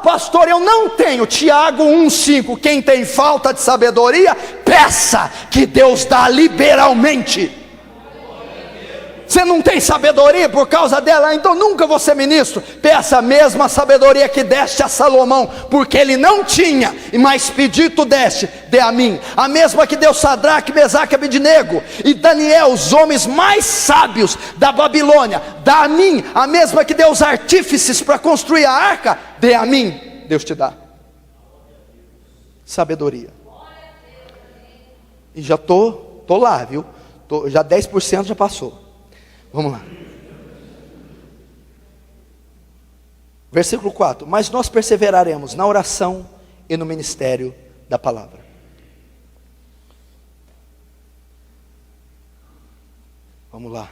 Pastor, eu não tenho. Tiago 1,5, quem tem falta de sabedoria, peça, que Deus dá liberalmente. Você não tem sabedoria por causa dela, então nunca vou ser ministro. Peça a mesma sabedoria que deste a Salomão, porque ele não tinha, mas pedi tu deste, dê a mim. A mesma que deu Sadraque, Mesaque e Abednego e Daniel, os homens mais sábios da Babilônia, dá a mim. A mesma que deu os artífices para construir a arca, dê a mim. Deus te dá sabedoria. E já tô lá, viu? Já 10% já passou. Vamos lá. Versículo 4. Mas nós perseveraremos na oração e no ministério da palavra. Vamos lá.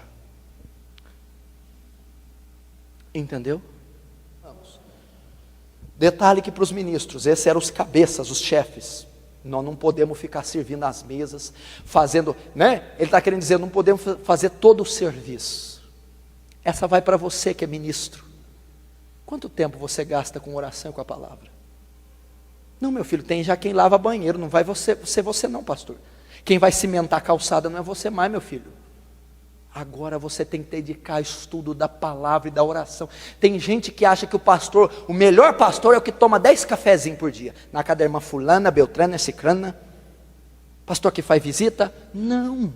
Entendeu? Vamos. Detalhe que para os ministros, esses eram os cabeças, os chefes. Nós não podemos ficar servindo às mesas, fazendo, né? Ele está querendo dizer, não podemos fazer todo o serviço. Essa vai para você que é ministro. Quanto tempo você gasta com oração e com a palavra? Não, meu filho, tem já quem lava banheiro, não vai você não, pastor. Quem vai cimentar a calçada não é você mais, meu filho. Agora você tem que dedicar ao estudo da palavra e da oração. Tem gente que acha que o melhor pastor é o que toma 10 cafezinhos por dia. Na casa da irmã fulana, beltrana, cicrana. Pastor que faz visita? Não.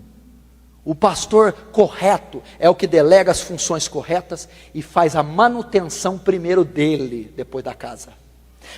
O pastor correto é o que delega as funções corretas e faz a manutenção primeiro dele, depois da casa.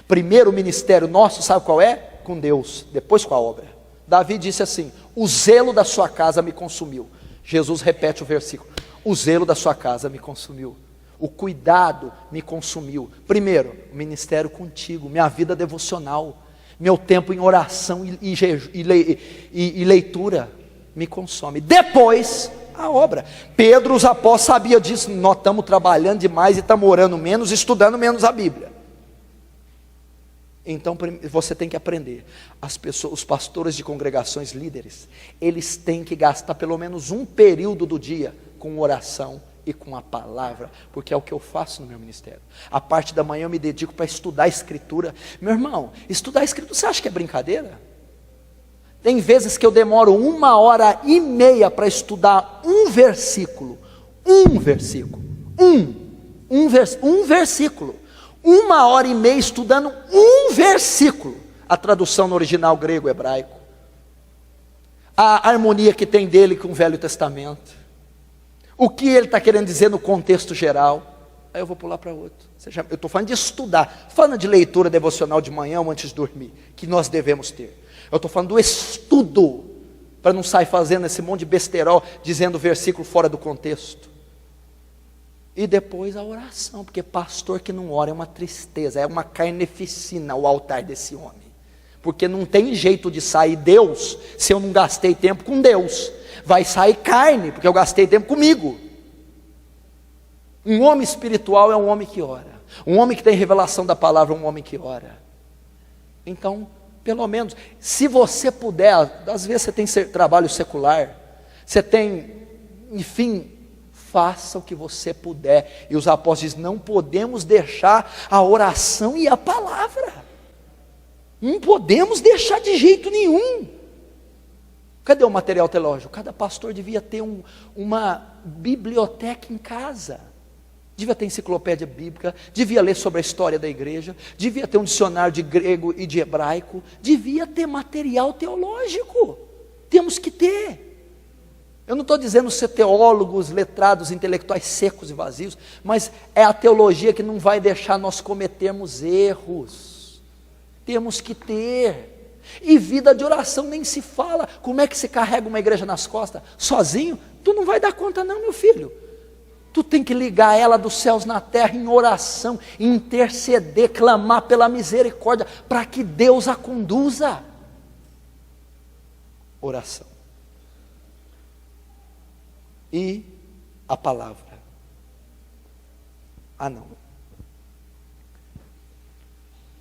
Primeiro o ministério nosso, sabe qual é? Com Deus, depois com a obra. Davi disse assim, o zelo da sua casa me consumiu. Jesus repete o versículo, o zelo da sua casa me consumiu, o cuidado me consumiu. Primeiro, o ministério contigo, minha vida devocional, meu tempo em oração e leitura me consome. Depois, a obra. Pedro, os apóstolos sabiam disso, nós estamos trabalhando demais e estamos orando menos, estudando menos a Bíblia. Então você tem que aprender. As pessoas, os pastores de congregações líderes, eles têm que gastar pelo menos um período do dia com oração e com a palavra, porque é o que eu faço no meu ministério. A parte da manhã eu me dedico para estudar a Escritura. Meu irmão, estudar a Escritura, você acha que é brincadeira? Tem vezes que eu demoro 1h30 para estudar um versículo. Um versículo. 1h30 estudando um versículo. A tradução no original grego-hebraico. A harmonia que tem dele com o Velho Testamento. O que ele está querendo dizer no contexto geral. Aí eu vou pular para outro. Eu estou falando de estudar. Falando de leitura devocional de manhã ou antes de dormir. Que nós devemos ter. Eu estou falando do estudo. Para não sair fazendo esse monte de besterol. Dizendo versículo fora do contexto. E depois a oração, porque pastor que não ora é uma tristeza, é uma carneficina o altar desse homem. Porque não tem jeito de sair Deus, se eu não gastei tempo com Deus. Vai sair carne, porque eu gastei tempo comigo. Um homem espiritual é um homem que ora. Um homem que tem revelação da palavra é um homem que ora. Então, pelo menos, se você puder, às vezes você tem trabalho secular, você tem, enfim... Faça o que você puder. E os apóstolos dizem, não podemos deixar a oração e a palavra. Não podemos deixar de jeito nenhum. Cadê o material teológico? Cada pastor devia ter uma biblioteca em casa. Devia ter enciclopédia bíblica. Devia ler sobre a história da igreja. Devia ter um dicionário de grego e de hebraico. Devia ter material teológico. Temos que ter. Eu não estou dizendo ser teólogos, letrados, intelectuais secos e vazios, mas é a teologia que não vai deixar nós cometermos erros. Temos que ter. E vida de oração nem se fala. Como é que se carrega uma igreja nas costas? Sozinho? Tu não vai dar conta não, meu filho. Tu tem que ligar ela dos céus na terra em oração, interceder, clamar pela misericórdia, para que Deus a conduza. Oração. E a palavra. Ah não.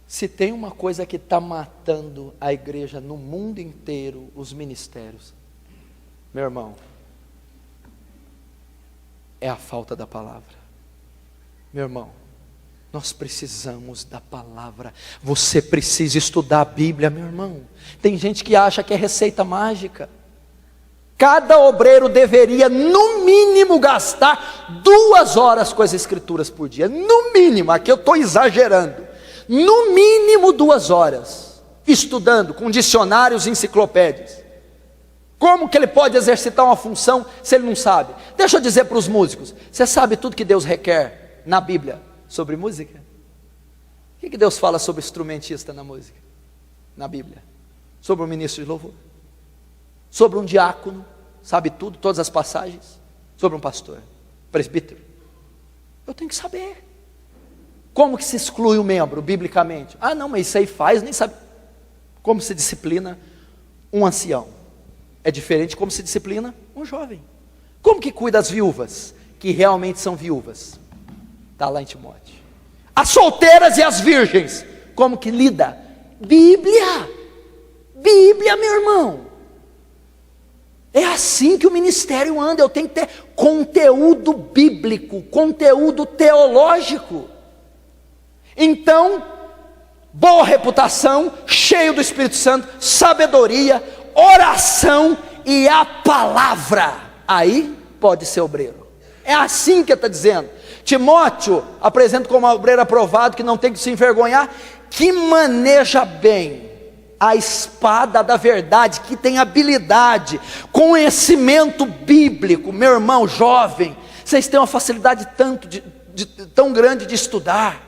Se tem uma coisa que está matando a igreja no mundo inteiro, os ministérios, meu irmão, é a falta da palavra. Meu irmão, nós precisamos da palavra. Você precisa estudar a Bíblia, meu irmão. Tem gente que acha que é receita mágica. Cada obreiro deveria, no mínimo, gastar 2 horas com as Escrituras por dia. No mínimo, aqui eu estou exagerando. No mínimo 2 horas, estudando com dicionários e enciclopédias. Como que ele pode exercitar uma função se ele não sabe? Deixa eu dizer para os músicos, você sabe tudo que Deus requer na Bíblia sobre música? O que Deus fala sobre instrumentista na música? Na Bíblia? Sobre um ministro de louvor? Sobre um diácono? Sabe tudo, todas as passagens? Sobre um pastor, presbítero? Eu tenho que saber. Como que se exclui um membro, biblicamente? Ah não, mas isso aí faz, nem sabe. Como se disciplina um ancião? É diferente de como se disciplina um jovem. Como que cuida as viúvas, que realmente são viúvas? Está lá em Timóteo. As solteiras e as virgens, como que lida? Bíblia, meu irmão. É assim que o ministério anda. Eu tenho que ter conteúdo bíblico, conteúdo teológico. Então, boa reputação, cheio do Espírito Santo, sabedoria, oração e a palavra. Aí pode ser obreiro. É assim que ele está dizendo. Timóteo apresenta como obreiro aprovado, que não tem que se envergonhar, que maneja bem a espada da verdade, que tem habilidade, conhecimento bíblico. Meu irmão jovem, vocês têm uma facilidade tão grande de estudar.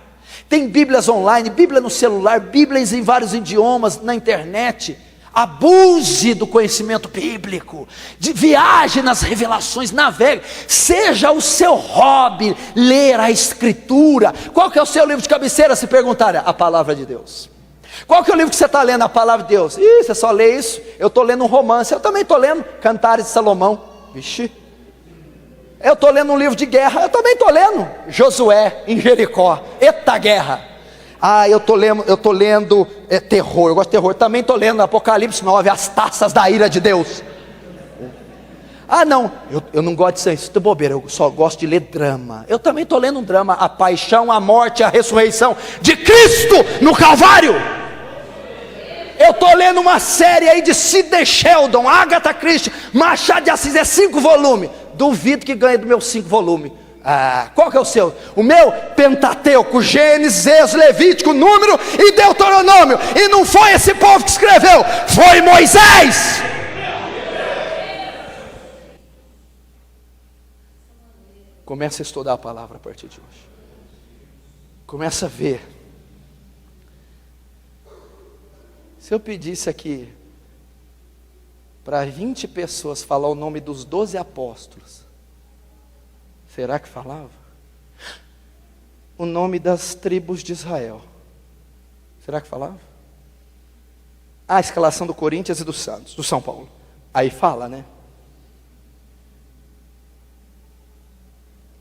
Tem bíblias online, bíblia no celular, bíblias em vários idiomas na internet. Abuse do conhecimento bíblico, viaje nas revelações, navegue, seja o seu hobby ler a Escritura. Qual que é o seu livro de cabeceira, se perguntarem? A Palavra de Deus. Qual que é o livro que você está lendo? A Palavra de Deus. Ih, você só lê isso? Eu estou lendo um romance. Eu também estou lendo Cantares de Salomão. Vixe. Eu estou lendo um livro de guerra. Eu também estou lendo Josué em Jericó. Eita guerra. Ah, eu estou lendo terror. Eu gosto de terror. Eu também estou lendo Apocalipse 9, as taças da ira de Deus. Ah não, eu não gosto disso, isso é bobeira, eu só gosto de ler drama. Eu também estou lendo um drama, a paixão, a morte, a ressurreição de Cristo no Calvário. Eu estou lendo uma série aí de Sidney Sheldon, Agatha Christie, Machado de Assis, é 5 volumes. Duvido que ganhe dos meus 5 volumes. Ah, qual que é o seu? O meu? Pentateuco, Gênesis, Êxodo, Levítico, Número e Deuteronômio. E não foi esse povo que escreveu, foi Moisés. Começa a estudar a palavra a partir de hoje. Começa a ver. Se eu pedisse aqui para 20 pessoas falar o nome dos 12 apóstolos, será que falava? O nome das tribos de Israel, será que falava? A escalação do Corinthians e do Santos, do São Paulo, aí fala, né?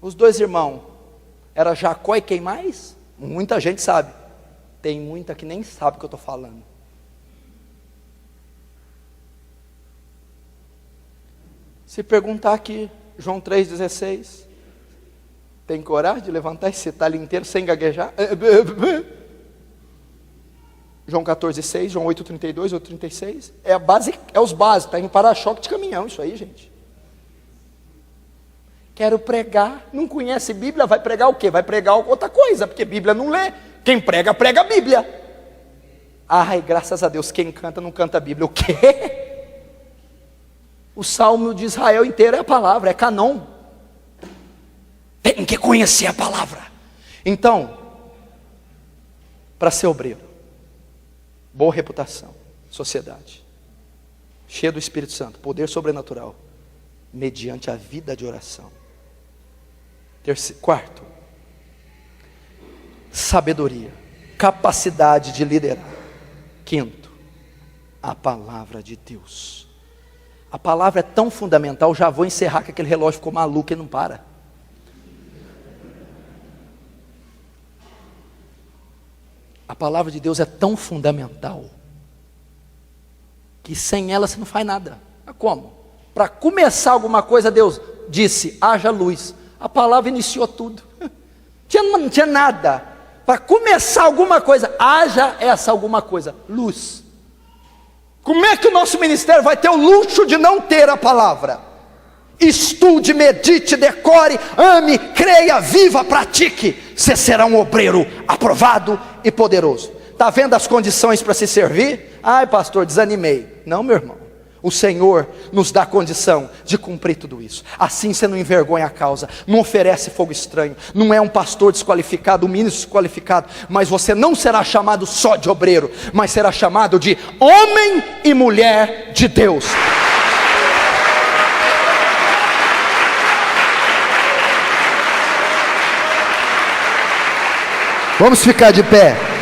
Os 2 irmãos, era Jacó e quem mais? Muita gente sabe, tem muita que nem sabe o que eu estou falando. Se perguntar aqui, João 3,16, tem coragem de levantar e citar ali inteiro sem gaguejar? João 14,6, João 8,32, 8,36, é a base, é os básicos, está em para-choque de caminhão isso aí, gente. Quero pregar, não conhece Bíblia, vai pregar o quê? Vai pregar outra coisa, porque Bíblia não lê. Quem prega, prega a Bíblia. Ai, graças a Deus, quem canta não canta a Bíblia. O quê? O Salmo de Israel inteiro é a palavra, é canon. Tem que conhecer a palavra. Então, para ser obreiro, boa reputação, sociedade, cheio do Espírito Santo, poder sobrenatural, mediante a vida de oração. Quarto, sabedoria, capacidade de liderar. Quinto, a palavra de Deus. A palavra é tão fundamental, já vou encerrar que aquele relógio ficou maluco e não para. A palavra de Deus é tão fundamental, que sem ela você não faz nada. Mas como? Para começar alguma coisa, Deus disse, haja luz. A palavra iniciou tudo. Não tinha nada. Para começar alguma coisa, haja essa alguma coisa, luz. Como é que o nosso ministério vai ter o luxo de não ter a palavra? Estude, medite, decore, ame, creia, viva, pratique. Você será um obreiro aprovado e poderoso. Está vendo as condições para se servir? Ai, pastor, desanimei. Não, meu irmão. O Senhor nos dá condição de cumprir tudo isso. Assim você não envergonha a causa, não oferece fogo estranho, não é um pastor desqualificado, um ministro desqualificado, mas você não será chamado só de obreiro, mas será chamado de homem e mulher de Deus. Vamos ficar de pé.